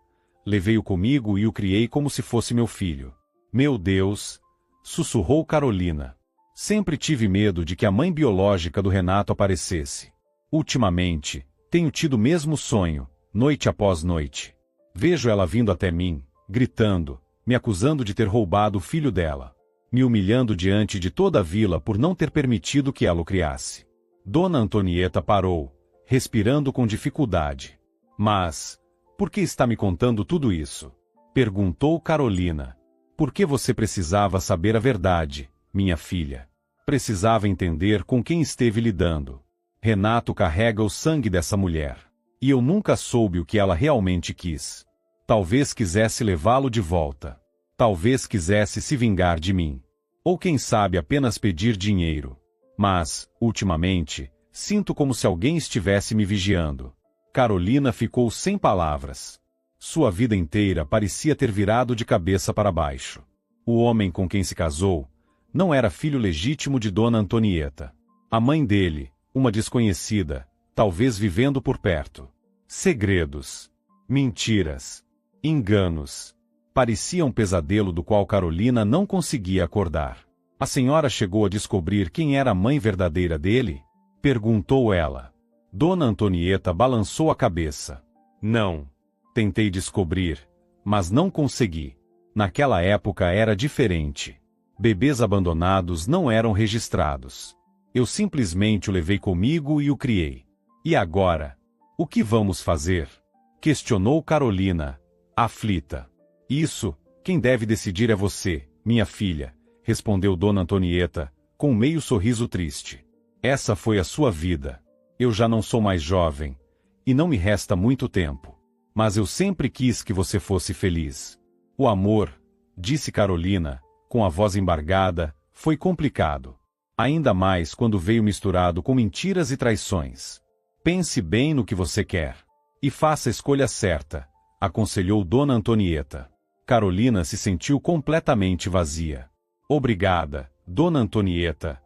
Levei-o comigo e o criei como se fosse meu filho. Meu Deus! Sussurrou Carolina. Sempre tive medo de que a mãe biológica do Renato aparecesse. Ultimamente, tenho tido o mesmo sonho, noite após noite. Vejo ela vindo até mim, gritando, me acusando de ter roubado o filho dela, me humilhando diante de toda a vila por não ter permitido que ela o criasse. Dona Antonieta parou, respirando com dificuldade. Mas, por que está me contando tudo isso? Perguntou Carolina. Por que você precisava saber a verdade, minha filha? Precisava entender com quem esteve lidando. Renato carrega o sangue dessa mulher. E eu nunca soube o que ela realmente quis. Talvez quisesse levá-lo de volta. Talvez quisesse se vingar de mim. Ou quem sabe apenas pedir dinheiro. Mas, ultimamente, sinto como se alguém estivesse me vigiando. Carolina ficou sem palavras. Sua vida inteira parecia ter virado de cabeça para baixo. O homem com quem se casou não era filho legítimo de Dona Antonieta. A mãe dele, uma desconhecida, talvez vivendo por perto. Segredos, mentiras, enganos. Parecia um pesadelo do qual Carolina não conseguia acordar. A senhora chegou a descobrir quem era a mãe verdadeira dele? Perguntou ela. Dona Antonieta balançou a cabeça. Não. Tentei descobrir, mas não consegui. Naquela época era diferente. Bebês abandonados não eram registrados. Eu simplesmente o levei comigo e o criei. E agora? O que vamos fazer? Questionou Carolina, aflita. Isso, quem deve decidir é você, minha filha, respondeu Dona Antonieta, com meio sorriso triste. Essa foi a sua vida. Eu já não sou mais jovem, e não me resta muito tempo. Mas eu sempre quis que você fosse feliz. O amor, disse Carolina, com a voz embargada, foi complicado. Ainda mais quando veio misturado com mentiras e traições. Pense bem no que você quer. E faça a escolha certa, aconselhou Dona Antonieta. Carolina se sentiu completamente vazia. Obrigada, Dona Antonieta,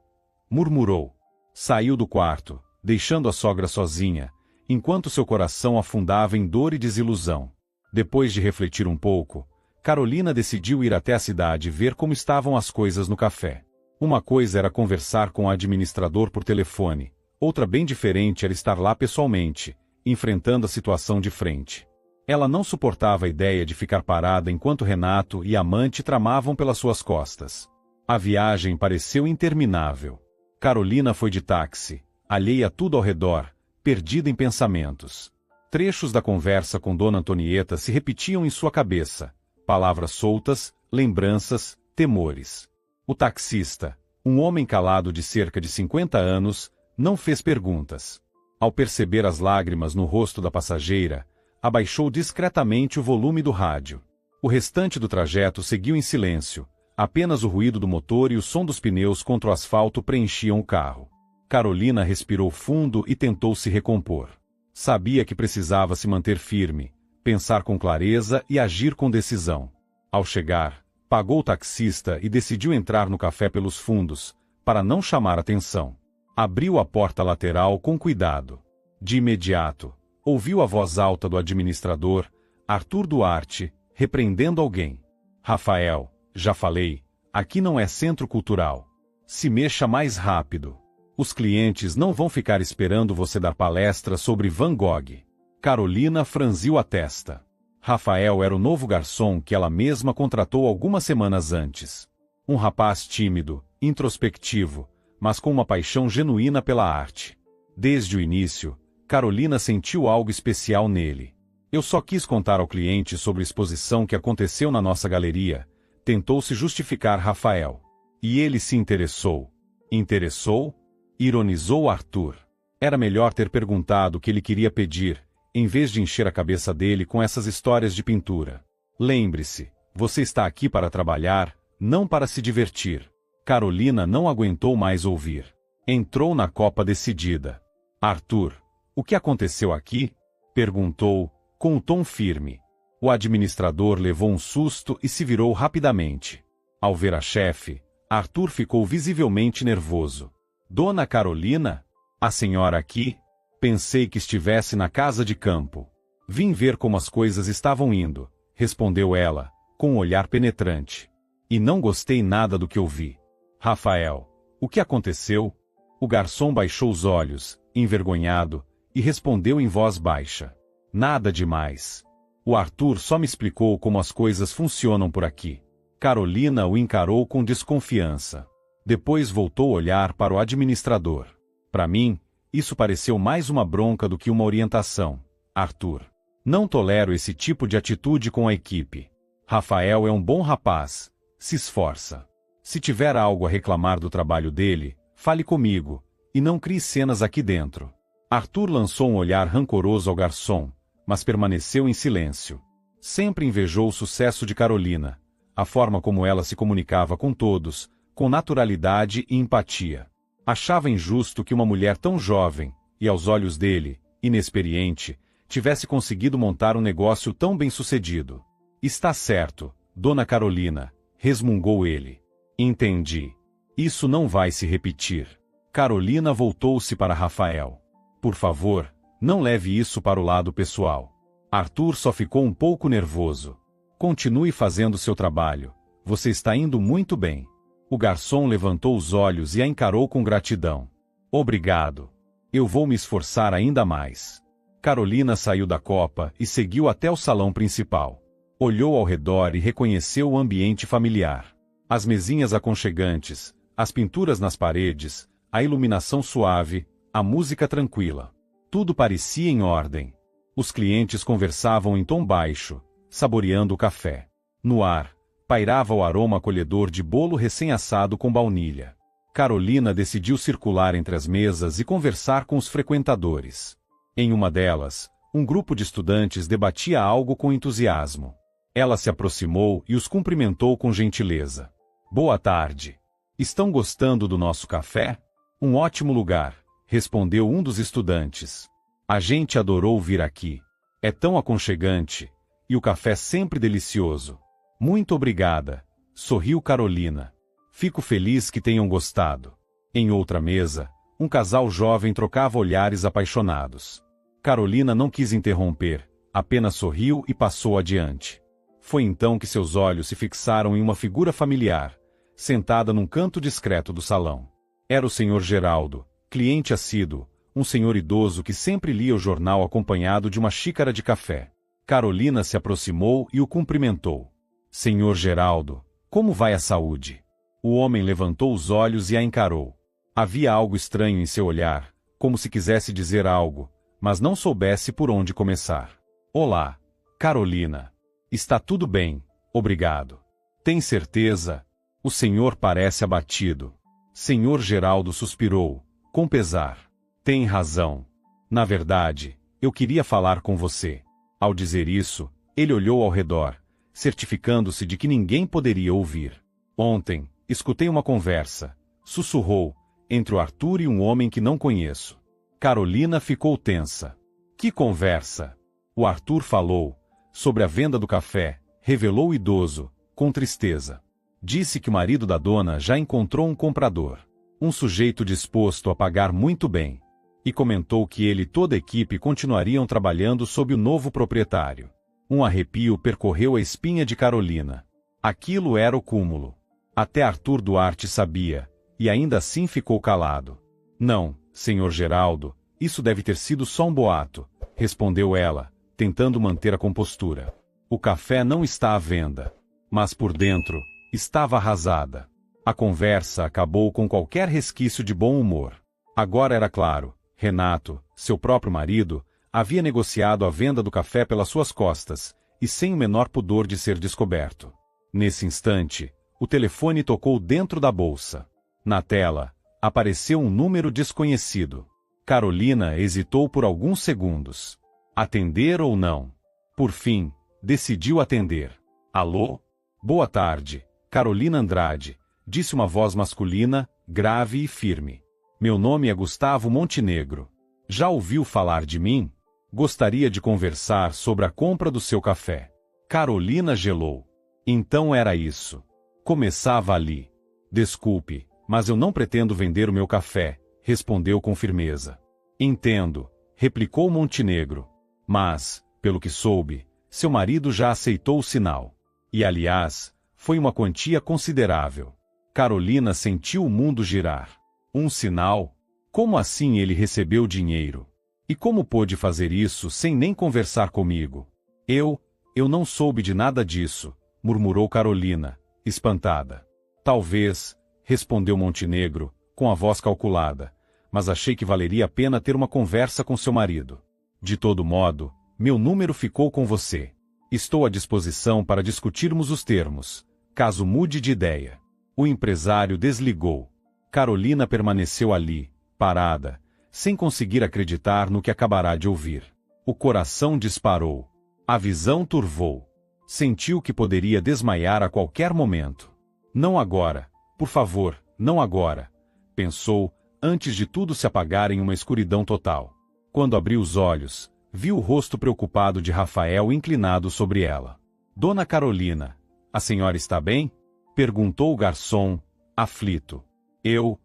murmurou. Saiu do quarto, deixando a sogra sozinha, enquanto seu coração afundava em dor e desilusão. Depois de refletir um pouco, Carolina decidiu ir até a cidade ver como estavam as coisas no café. Uma coisa era conversar com o administrador por telefone, outra bem diferente era estar lá pessoalmente, enfrentando a situação de frente. Ela não suportava a ideia de ficar parada enquanto Renato e a amante tramavam pelas suas costas. A viagem pareceu interminável. Carolina foi de táxi, alheia a tudo ao redor, perdida em pensamentos. Trechos da conversa com Dona Antonieta se repetiam em sua cabeça. Palavras soltas, lembranças, temores. O taxista, um homem calado de cerca de 50 anos, não fez perguntas. Ao perceber as lágrimas no rosto da passageira, abaixou discretamente o volume do rádio. O restante do trajeto seguiu em silêncio. Apenas o ruído do motor e o som dos pneus contra o asfalto preenchiam o carro. Carolina respirou fundo e tentou se recompor. Sabia que precisava se manter firme, pensar com clareza e agir com decisão. Ao chegar, pagou o taxista e decidiu entrar no café pelos fundos, para não chamar atenção. Abriu a porta lateral com cuidado. De imediato, ouviu a voz alta do administrador, Arthur Duarte, repreendendo alguém. Rafael, já falei, aqui não é centro cultural. Se mexa mais rápido. Os clientes não vão ficar esperando você dar palestra sobre Van Gogh. Carolina franziu a testa. Rafael era o novo garçom que ela mesma contratou algumas semanas antes. Um rapaz tímido, introspectivo, mas com uma paixão genuína pela arte. Desde o início, Carolina sentiu algo especial nele. Eu só quis contar ao cliente sobre a exposição que aconteceu na nossa galeria, tentou se justificar Rafael. E ele se interessou. Interessou? Ironizou Arthur. Era melhor ter perguntado o que ele queria pedir, em vez de encher a cabeça dele com essas histórias de pintura. Lembre-se, você está aqui para trabalhar, não para se divertir. Carolina não aguentou mais ouvir. Entrou na copa decidida. Arthur, o que aconteceu aqui? Perguntou, com um tom firme. O administrador levou um susto e se virou rapidamente. Ao ver a chefe, Arthur ficou visivelmente nervoso. Dona Carolina? A senhora aqui? Pensei que estivesse na casa de campo. Vim ver como as coisas estavam indo, respondeu ela, com um olhar penetrante. E não gostei nada do que ouvi. Rafael, o que aconteceu? O garçom baixou os olhos, envergonhado, e respondeu em voz baixa. Nada demais. O Arthur só me explicou como as coisas funcionam por aqui. Carolina o encarou com desconfiança. Depois voltou a olhar para o administrador. Para mim, isso pareceu mais uma bronca do que uma orientação. Arthur. Não tolero esse tipo de atitude com a equipe. Rafael é um bom rapaz. Se esforça. Se tiver algo a reclamar do trabalho dele, fale comigo, e não crie cenas aqui dentro. Arthur lançou um olhar rancoroso ao garçom, mas permaneceu em silêncio. Sempre invejou o sucesso de Carolina, a forma como ela se comunicava com todos, com naturalidade e empatia. Achava injusto que uma mulher tão jovem, e aos olhos dele, inexperiente, tivesse conseguido montar um negócio tão bem-sucedido. Está certo, Dona Carolina, resmungou ele. Entendi. Isso não vai se repetir. Carolina voltou-se para Rafael. Por favor, não leve isso para o lado pessoal. Arthur só ficou um pouco nervoso. Continue fazendo seu trabalho. Você está indo muito bem. O garçom levantou os olhos e a encarou com gratidão. Obrigado. Eu vou me esforçar ainda mais. Carolina saiu da copa e seguiu até o salão principal. Olhou ao redor e reconheceu o ambiente familiar. As mesinhas aconchegantes, as pinturas nas paredes, a iluminação suave, a música tranquila. Tudo parecia em ordem. Os clientes conversavam em tom baixo, saboreando o café. No ar, pairava o aroma acolhedor de bolo recém-assado com baunilha. Carolina decidiu circular entre as mesas e conversar com os frequentadores. Em uma delas, um grupo de estudantes debatia algo com entusiasmo. Ela se aproximou e os cumprimentou com gentileza. Boa tarde. Estão gostando do nosso café? Um ótimo lugar, respondeu um dos estudantes. A gente adorou vir aqui. É tão aconchegante, e o café sempre delicioso. Muito obrigada, sorriu Carolina. Fico feliz que tenham gostado. Em outra mesa, um casal jovem trocava olhares apaixonados. Carolina não quis interromper, apenas sorriu e passou adiante. Foi então que seus olhos se fixaram em uma figura familiar, sentada num canto discreto do salão. Era o Sr. Geraldo, cliente assíduo, um senhor idoso que sempre lia o jornal acompanhado de uma xícara de café. Carolina se aproximou e o cumprimentou. Senhor Geraldo, como vai a saúde? O homem levantou os olhos e a encarou. Havia algo estranho em seu olhar, como se quisesse dizer algo, mas não soubesse por onde começar. Olá, Carolina. Está tudo bem, obrigado. Tem certeza? O senhor parece abatido. Senhor Geraldo suspirou, com pesar. Tem razão. Na verdade, eu queria falar com você. Ao dizer isso, ele olhou ao redor, certificando-se de que ninguém poderia ouvir. Ontem, escutei uma conversa, sussurrou, entre o Arthur e um homem que não conheço. Carolina ficou tensa. Que conversa? O Arthur falou, sobre a venda do café, revelou o idoso, com tristeza. Disse que o marido da dona já encontrou um comprador. Um sujeito disposto a pagar muito bem. E comentou que ele e toda a equipe continuariam trabalhando sob o novo proprietário. Um arrepio percorreu a espinha de Carolina. Aquilo era o cúmulo. Até Arthur Duarte sabia, e ainda assim ficou calado. Não, senhor Geraldo, isso deve ter sido só um boato, respondeu ela, tentando manter a compostura. O café não está à venda. Mas por dentro, estava arrasada. A conversa acabou com qualquer resquício de bom humor. Agora era claro, Renato, seu próprio marido, havia negociado a venda do café pelas suas costas, e sem o menor pudor de ser descoberto. Nesse instante, o telefone tocou dentro da bolsa. Na tela, apareceu um número desconhecido. Carolina hesitou por alguns segundos. Atender ou não? Por fim, decidiu atender. Alô? Boa tarde, Carolina Andrade, disse uma voz masculina, grave e firme. Meu nome é Gustavo Montenegro. Já ouviu falar de mim? Gostaria de conversar sobre a compra do seu café. Carolina gelou. Então era isso. Começava ali. Desculpe, mas eu não pretendo vender o meu café, respondeu com firmeza. Entendo, replicou Montenegro. Mas, pelo que soube, seu marido já aceitou o sinal. E aliás, foi uma quantia considerável. Carolina sentiu o mundo girar. Um sinal? Como assim ele recebeu dinheiro? E como pôde fazer isso sem nem conversar comigo? Eu não soube de nada disso, murmurou Carolina, espantada. Talvez, respondeu Montenegro, com a voz calculada, mas achei que valeria a pena ter uma conversa com seu marido. De todo modo, meu número ficou com você. Estou à disposição para discutirmos os termos, caso mude de ideia. O empresário desligou. Carolina permaneceu ali, parada, sem conseguir acreditar no que acabará de ouvir. O coração disparou. A visão turvou. Sentiu que poderia desmaiar a qualquer momento. Não agora, por favor, não agora, pensou, antes de tudo se apagar em uma escuridão total. Quando abriu os olhos, viu o rosto preocupado de Rafael inclinado sobre ela. Dona Carolina, a senhora está bem? Perguntou o garçom, aflito. Eu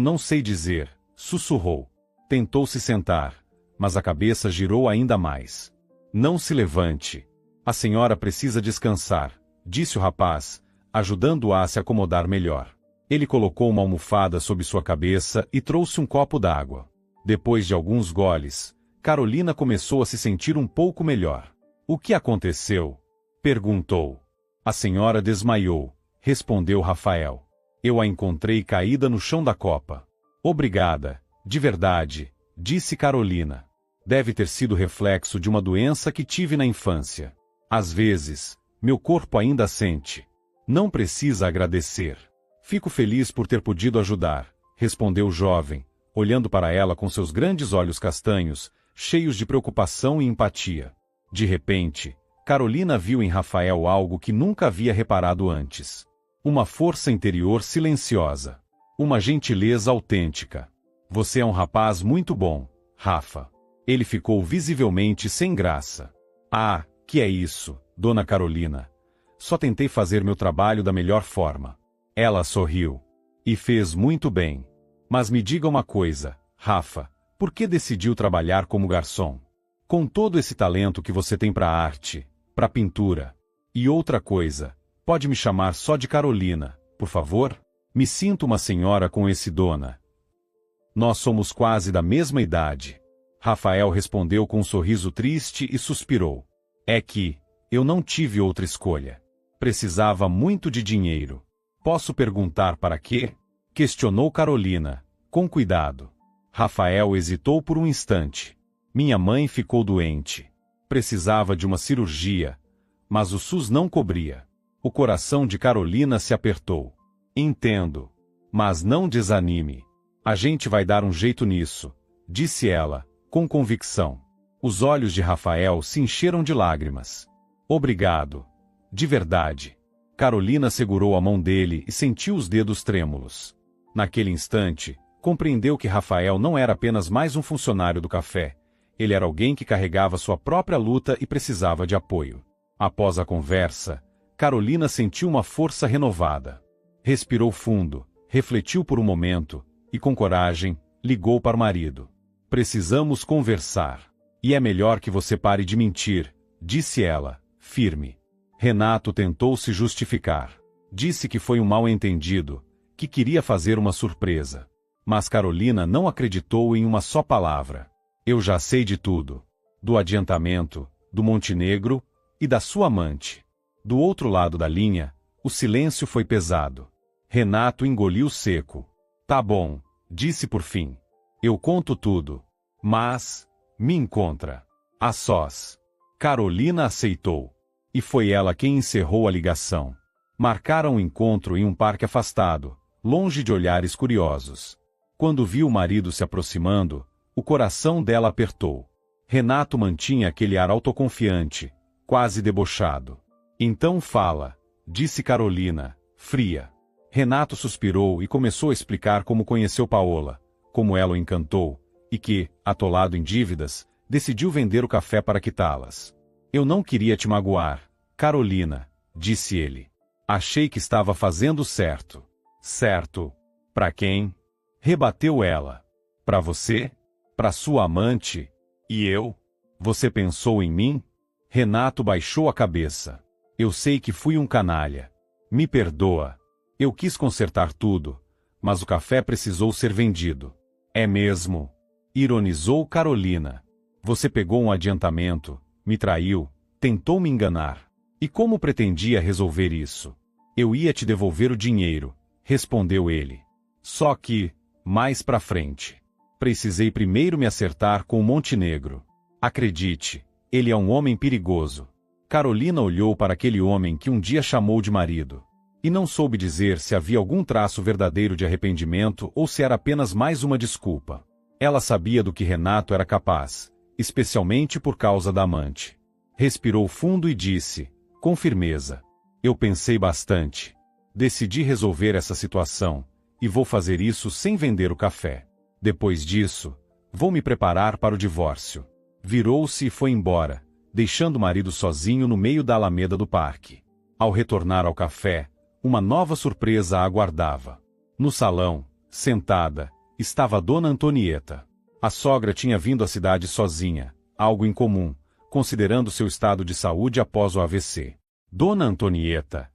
não sei dizer, sussurrou. Tentou se sentar, mas a cabeça girou ainda mais. Não se levante. A senhora precisa descansar, disse o rapaz, ajudando-a a se acomodar melhor. Ele colocou uma almofada sob sua cabeça e trouxe um copo d'água. Depois de alguns goles, Carolina começou a se sentir um pouco melhor. O que aconteceu? Perguntou. A senhora desmaiou, respondeu Rafael. Eu a encontrei caída no chão da copa. Obrigada, de verdade, disse Carolina. Deve ter sido reflexo de uma doença que tive na infância. Às vezes, meu corpo ainda sente. Não precisa agradecer. Fico feliz por ter podido ajudar, respondeu o jovem, olhando para ela com seus grandes olhos castanhos, cheios de preocupação e empatia. De repente, Carolina viu em Rafael algo que nunca havia reparado antes. Uma força interior silenciosa. Uma gentileza autêntica. Você é um rapaz muito bom, Rafa. Ele ficou visivelmente sem graça. Ah, que é isso, Dona Carolina. Só tentei fazer meu trabalho da melhor forma. Ela sorriu. E fez muito bem. Mas me diga uma coisa, Rafa, por que decidiu trabalhar como garçom? Com todo esse talento que você tem para a arte, para a pintura. E outra coisa, pode me chamar só de Carolina, por favor? Me sinto uma senhora com esse dona. Nós somos quase da mesma idade. Rafael respondeu com um sorriso triste e suspirou. É que, eu não tive outra escolha. Precisava muito de dinheiro. Posso perguntar para quê? Questionou Carolina, com cuidado. Rafael hesitou por um instante. Minha mãe ficou doente. Precisava de uma cirurgia, mas o SUS não cobria. O coração de Carolina se apertou. Entendo. Mas não desanime. A gente vai dar um jeito nisso, disse ela, com convicção. Os olhos de Rafael se encheram de lágrimas. Obrigado. De verdade. Carolina segurou a mão dele e sentiu os dedos trêmulos. Naquele instante, compreendeu que Rafael não era apenas mais um funcionário do café. Ele era alguém que carregava sua própria luta e precisava de apoio. Após a conversa, Carolina sentiu uma força renovada. Respirou fundo, refletiu por um momento, e com coragem, ligou para o marido. Precisamos conversar. E é melhor que você pare de mentir, disse ela, firme. Renato tentou se justificar. Disse que foi um mal-entendido, que queria fazer uma surpresa. Mas Carolina não acreditou em uma só palavra. Eu já sei de tudo. do adiantamento, do Montenegro e da sua amante. Do outro lado da linha, o silêncio foi pesado. Renato engoliu seco. Tá bom, disse por fim. Eu conto tudo. Mas, me encontra. A sós. Carolina aceitou. E foi ela quem encerrou a ligação. Marcaram o encontro em um parque afastado, longe de olhares curiosos. Quando viu o marido se aproximando, o coração dela apertou. Renato mantinha aquele ar autoconfiante, quase debochado. Então fala, disse Carolina, fria. Renato suspirou e começou a explicar como conheceu Paola, como ela o encantou, e que, atolado em dívidas, decidiu vender o café para quitá-las. Eu não queria te magoar, Carolina, disse ele. Achei que estava fazendo certo. Certo. Para quem? Rebateu ela. Para você? Para sua amante? E eu? Você pensou em mim? Renato baixou a cabeça. Eu sei que fui um canalha. Me perdoa. Eu quis consertar tudo, mas o café precisou ser vendido. É mesmo? Ironizou Carolina. Você pegou um adiantamento, me traiu, tentou me enganar. E como pretendia resolver isso? Eu ia te devolver o dinheiro, respondeu ele. Só que, mais pra frente. Precisei primeiro me acertar com o Montenegro. Acredite, ele é um homem perigoso. Carolina olhou para aquele homem que um dia chamou de marido. E não soube dizer se havia algum traço verdadeiro de arrependimento ou se era apenas mais uma desculpa. Ela sabia do que Renato era capaz, especialmente por causa da amante. Respirou fundo e disse, com firmeza. Eu pensei bastante. Decidi resolver essa situação, e vou fazer isso sem vender o café. Depois disso, vou me preparar para o divórcio. Virou-se e foi embora, deixando o marido sozinho no meio da alameda do parque. Ao retornar ao café, uma nova surpresa a aguardava. No salão, sentada, estava Dona Antonieta. A sogra tinha vindo à cidade sozinha, algo incomum, considerando seu estado de saúde após o AVC. Dona Antonieta!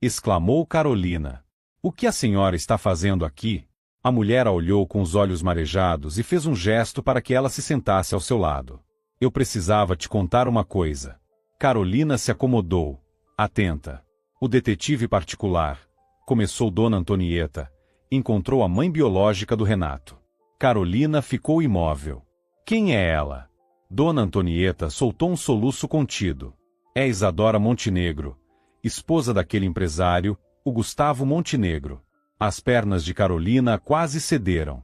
Exclamou Carolina. O que a senhora está fazendo aqui? A mulher a olhou com os olhos marejados e fez um gesto para que ela se sentasse ao seu lado. Eu precisava te contar uma coisa. Carolina se acomodou, atenta. O detetive particular, começou Dona Antonieta, encontrou a mãe biológica do Renato. Carolina ficou imóvel. Quem é ela? Dona Antonieta soltou um soluço contido. É Isadora Montenegro, esposa daquele empresário, o Gustavo Montenegro. As pernas de Carolina quase cederam.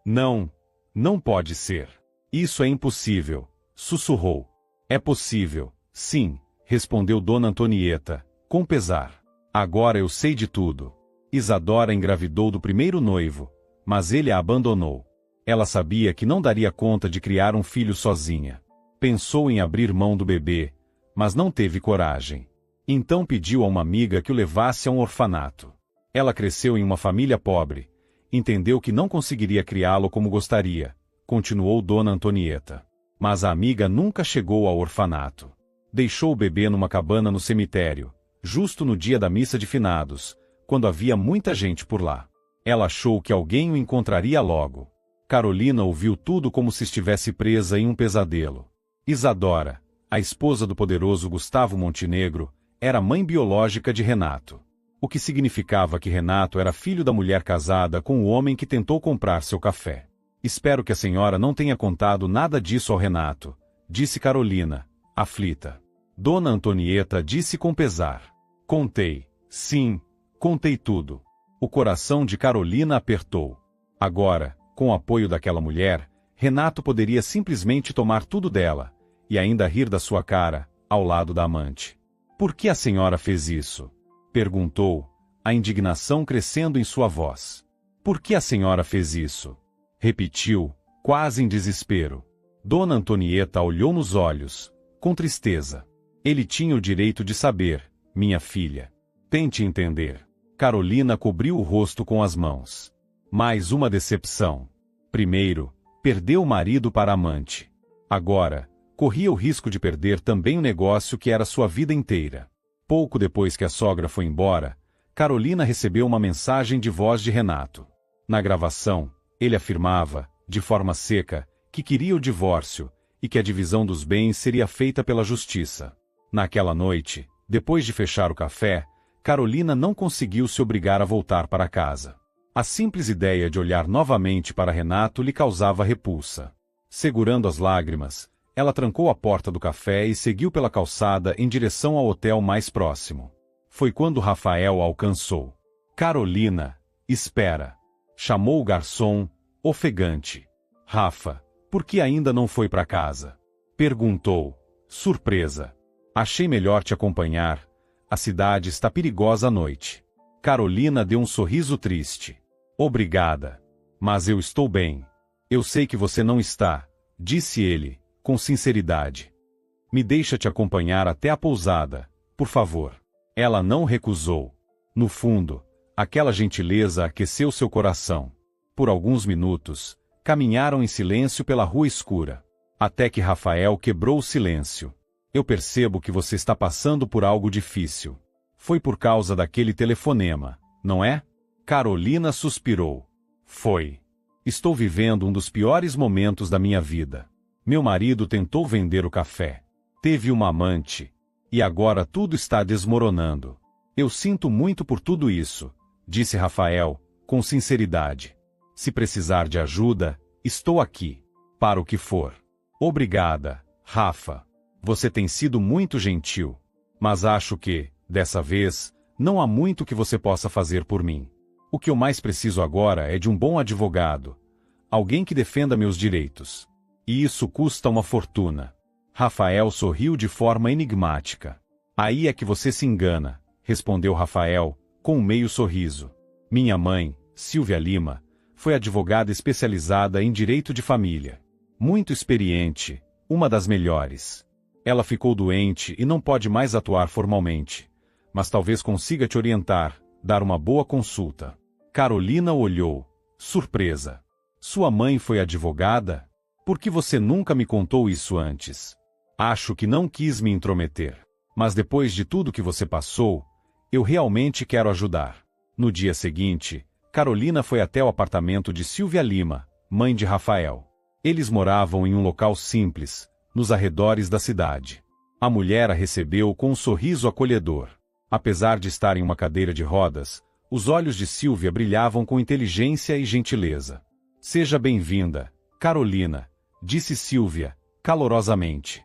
Não, não pode ser. Isso é impossível, sussurrou. É possível, sim, respondeu Dona Antonieta, com pesar. Agora eu sei de tudo. Isadora engravidou do primeiro noivo, mas ele a abandonou. Ela sabia que não daria conta de criar um filho sozinha. Pensou em abrir mão do bebê, mas não teve coragem. Então pediu a uma amiga que o levasse a um orfanato. Ela cresceu em uma família pobre. Entendeu que não conseguiria criá-lo como gostaria, continuou Dona Antonieta. Mas a amiga nunca chegou ao orfanato. Deixou o bebê numa cabana no cemitério, justo no dia da missa de finados, quando havia muita gente por lá. Ela achou que alguém o encontraria logo. Carolina ouviu tudo como se estivesse presa em um pesadelo. Isadora, a esposa do poderoso Gustavo Montenegro, era mãe biológica de Renato. O que significava que Renato era filho da mulher casada com o homem que tentou comprar seu café. Espero que a senhora não tenha contado nada disso ao Renato, disse Carolina, aflita. Dona Antonieta disse com pesar. Contei. Sim, contei tudo. O coração de Carolina apertou. Agora, com o apoio daquela mulher, Renato poderia simplesmente tomar tudo dela, e ainda rir da sua cara, ao lado da amante. Por que a senhora fez isso? Perguntou, a indignação crescendo em sua voz. Por que a senhora fez isso? Repetiu, quase em desespero. Dona Antonieta olhou nos olhos, com tristeza. Ele tinha o direito de saber, minha filha. Tente entender. Carolina cobriu o rosto com as mãos. Mais uma decepção. Primeiro, perdeu o marido para a amante. Agora, corria o risco de perder também o negócio que era sua vida inteira. Pouco depois que a sogra foi embora, Carolina recebeu uma mensagem de voz de Renato. Na gravação, ele afirmava, de forma seca, que queria o divórcio, e que a divisão dos bens seria feita pela justiça. Naquela noite, depois de fechar o café, Carolina não conseguiu se obrigar a voltar para casa. A simples ideia de olhar novamente para Renato lhe causava repulsa. Segurando as lágrimas, ela trancou a porta do café e seguiu pela calçada em direção ao hotel mais próximo. Foi quando Rafael a alcançou. Carolina, espera! Chamou o garçom, ofegante. Rafa, por que ainda não foi para casa? Perguntou, surpresa. Achei melhor te acompanhar. A cidade está perigosa à noite. Carolina deu um sorriso triste. Obrigada. Mas eu estou bem. Eu sei que você não está, disse ele, com sinceridade. Me deixa te acompanhar até a pousada, por favor. Ela não recusou. No fundo, aquela gentileza aqueceu seu coração. Por alguns minutos, caminharam em silêncio pela rua escura. Até que Rafael quebrou o silêncio. Eu percebo que você está passando por algo difícil. Foi por causa daquele telefonema, não é? Carolina suspirou. Foi. Estou vivendo um dos piores momentos da minha vida. Meu marido tentou vender o café. Teve uma amante. E agora tudo está desmoronando. Eu sinto muito por tudo isso, disse Rafael, com sinceridade. Se precisar de ajuda, estou aqui. Para o que for. Obrigada, Rafa. Você tem sido muito gentil. Mas acho que, dessa vez, não há muito que você possa fazer por mim. O que eu mais preciso agora é de um bom advogado. Alguém que defenda meus direitos. E isso custa uma fortuna. Rafael sorriu de forma enigmática. Aí é que você se engana, respondeu Rafael, com um meio sorriso. Minha mãe, Silvia Lima, foi advogada especializada em direito de família. Muito experiente, uma das melhores. Ela ficou doente e não pode mais atuar formalmente. Mas talvez consiga te orientar, dar uma boa consulta. Carolina olhou, surpresa. Sua mãe foi advogada? Por que você nunca me contou isso antes? Acho que não quis me intrometer. Mas depois de tudo que você passou, eu realmente quero ajudar. No dia seguinte, Carolina foi até o apartamento de Silvia Lima, mãe de Rafael. Eles moravam em um local simples, nos arredores da cidade. A mulher a recebeu com um sorriso acolhedor. Apesar de estar em uma cadeira de rodas, os olhos de Silvia brilhavam com inteligência e gentileza. Seja bem-vinda, Carolina, disse Silvia, calorosamente.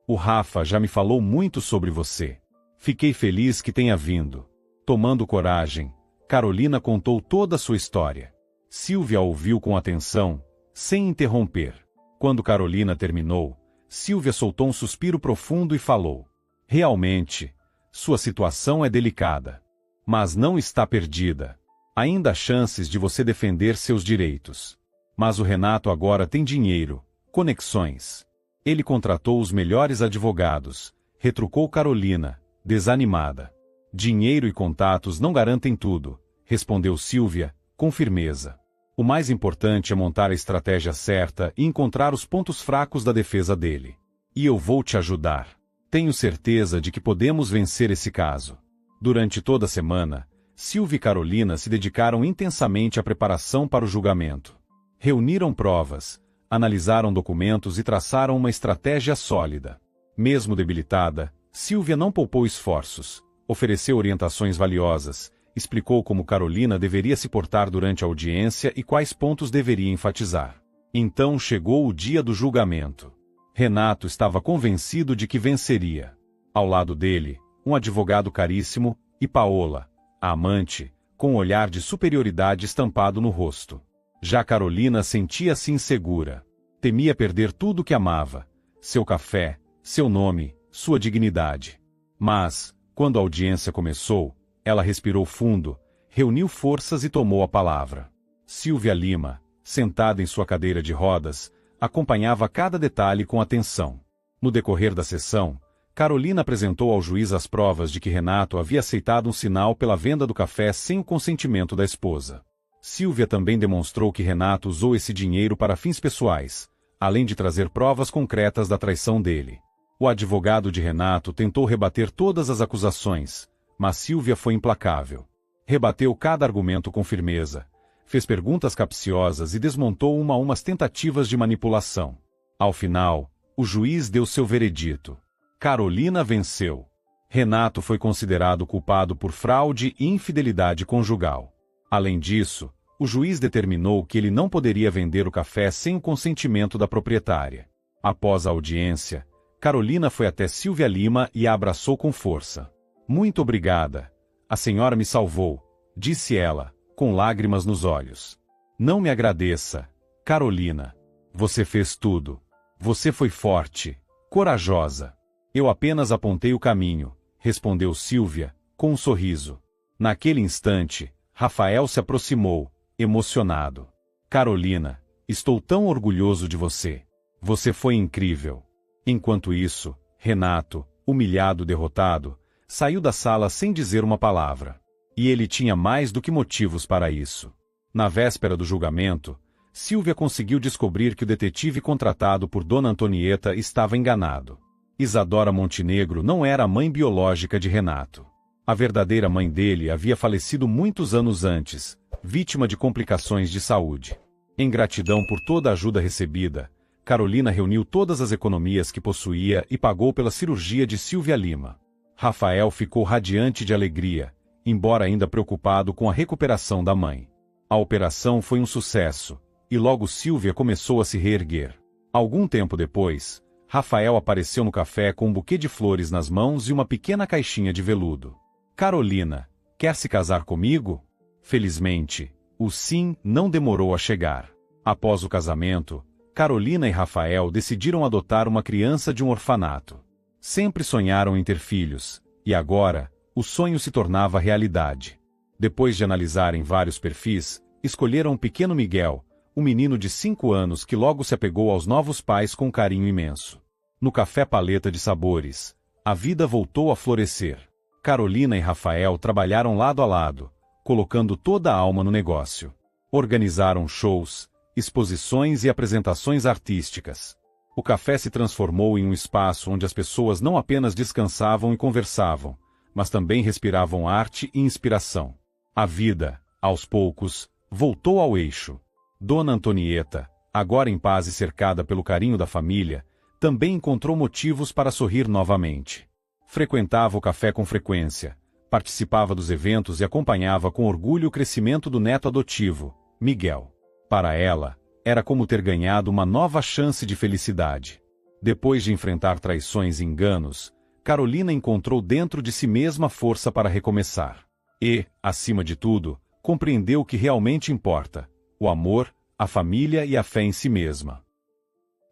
O Rafa já me falou muito sobre você. Fiquei feliz que tenha vindo. Tomando coragem, Carolina contou toda a sua história. Silvia a ouviu com atenção, sem interromper. Quando Carolina terminou, Silvia soltou um suspiro profundo e falou. Realmente, sua situação é delicada. Mas não está perdida. Ainda há chances de você defender seus direitos. Mas o Renato agora tem dinheiro, conexões. Ele contratou os melhores advogados, retrucou Carolina, desanimada. Dinheiro e contatos não garantem tudo, respondeu Silvia, com firmeza. O mais importante é montar a estratégia certa e encontrar os pontos fracos da defesa dele. E eu vou te ajudar. Tenho certeza de que podemos vencer esse caso. Durante toda a semana, Silvia e Carolina se dedicaram intensamente à preparação para o julgamento. Reuniram provas, analisaram documentos e traçaram uma estratégia sólida. Mesmo debilitada, Silvia não poupou esforços, ofereceu orientações valiosas, explicou como Carolina deveria se portar durante a audiência e quais pontos deveria enfatizar. Então chegou o dia do julgamento. Renato estava convencido de que venceria. Ao lado dele, um advogado caríssimo, e Paola, a amante, com um olhar de superioridade estampado no rosto. Já Carolina sentia-se insegura. Temia perder tudo o que amava. Seu café, seu nome, sua dignidade. Mas, quando a audiência começou, ela respirou fundo, reuniu forças e tomou a palavra. Silvia Lima, sentada em sua cadeira de rodas, acompanhava cada detalhe com atenção. No decorrer da sessão, Carolina apresentou ao juiz as provas de que Renato havia aceitado um sinal pela venda do café sem o consentimento da esposa. Silvia também demonstrou que Renato usou esse dinheiro para fins pessoais, além de trazer provas concretas da traição dele. O advogado de Renato tentou rebater todas as acusações, mas Silvia foi implacável. Rebateu cada argumento com firmeza, fez perguntas capciosas e desmontou uma a umas tentativas de manipulação. Ao final, O juiz deu seu veredito. Carolina venceu. Renato foi considerado culpado por fraude e infidelidade conjugal. Além disso, o juiz determinou que ele não poderia vender o café sem o consentimento da proprietária. Após a audiência, Carolina foi até Silvia Lima e a abraçou com força. Muito obrigada. A senhora me salvou, disse ela, com lágrimas nos olhos. Não me agradeça, Carolina. Você fez tudo. Você foi forte, corajosa. Eu apenas apontei o caminho, respondeu Silvia, com um sorriso. Naquele instante, Rafael se aproximou, emocionado. Carolina, estou tão orgulhoso de você. Você foi incrível. Enquanto isso, Renato, humilhado, derrotado, saiu da sala sem dizer uma palavra. E ele tinha mais do que motivos para isso. Na véspera do julgamento, Silvia conseguiu descobrir que o detetive contratado por Dona Antonieta estava enganado. Isadora Montenegro não era a mãe biológica de Renato. A verdadeira mãe dele havia falecido muitos anos antes, vítima de complicações de saúde. Em gratidão por toda a ajuda recebida, Carolina reuniu todas as economias que possuía e pagou pela cirurgia de Silvia Lima. Rafael ficou radiante de alegria, embora ainda preocupado com a recuperação da mãe. A operação foi um sucesso, e logo Silvia começou a se reerguer. Algum tempo depois, Rafael apareceu no café com um buquê de flores nas mãos e uma pequena caixinha de veludo. Carolina, quer se casar comigo? Felizmente, o sim não demorou a chegar. Após o casamento, Carolina e Rafael decidiram adotar uma criança de um orfanato. Sempre sonharam em ter filhos, e agora, o sonho se tornava realidade. Depois de analisarem vários perfis, escolheram o pequeno Miguel, um menino de 5 anos que logo se apegou aos novos pais com carinho imenso. No café Paleta de Sabores, a vida voltou a florescer. Carolina e Rafael trabalharam lado a lado, colocando toda a alma no negócio. Organizaram shows, exposições e apresentações artísticas. O café se transformou em um espaço onde as pessoas não apenas descansavam e conversavam, mas também respiravam arte e inspiração. A vida, aos poucos, voltou ao eixo. Dona Antonieta, agora em paz e cercada pelo carinho da família, também encontrou motivos para sorrir novamente. Frequentava o café com frequência, participava dos eventos e acompanhava com orgulho o crescimento do neto adotivo, Miguel. Para ela, era como ter ganhado uma nova chance de felicidade. Depois de enfrentar traições e enganos, Carolina encontrou dentro de si mesma força para recomeçar. E, acima de tudo, compreendeu o que realmente importa: o amor, a família e a fé em si mesma.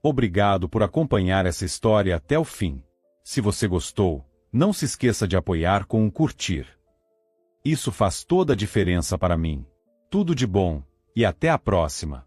Obrigado por acompanhar essa história até o fim. Se você gostou, não se esqueça de apoiar com um curtir. Isso faz toda a diferença para mim. Tudo de bom, e até a próxima!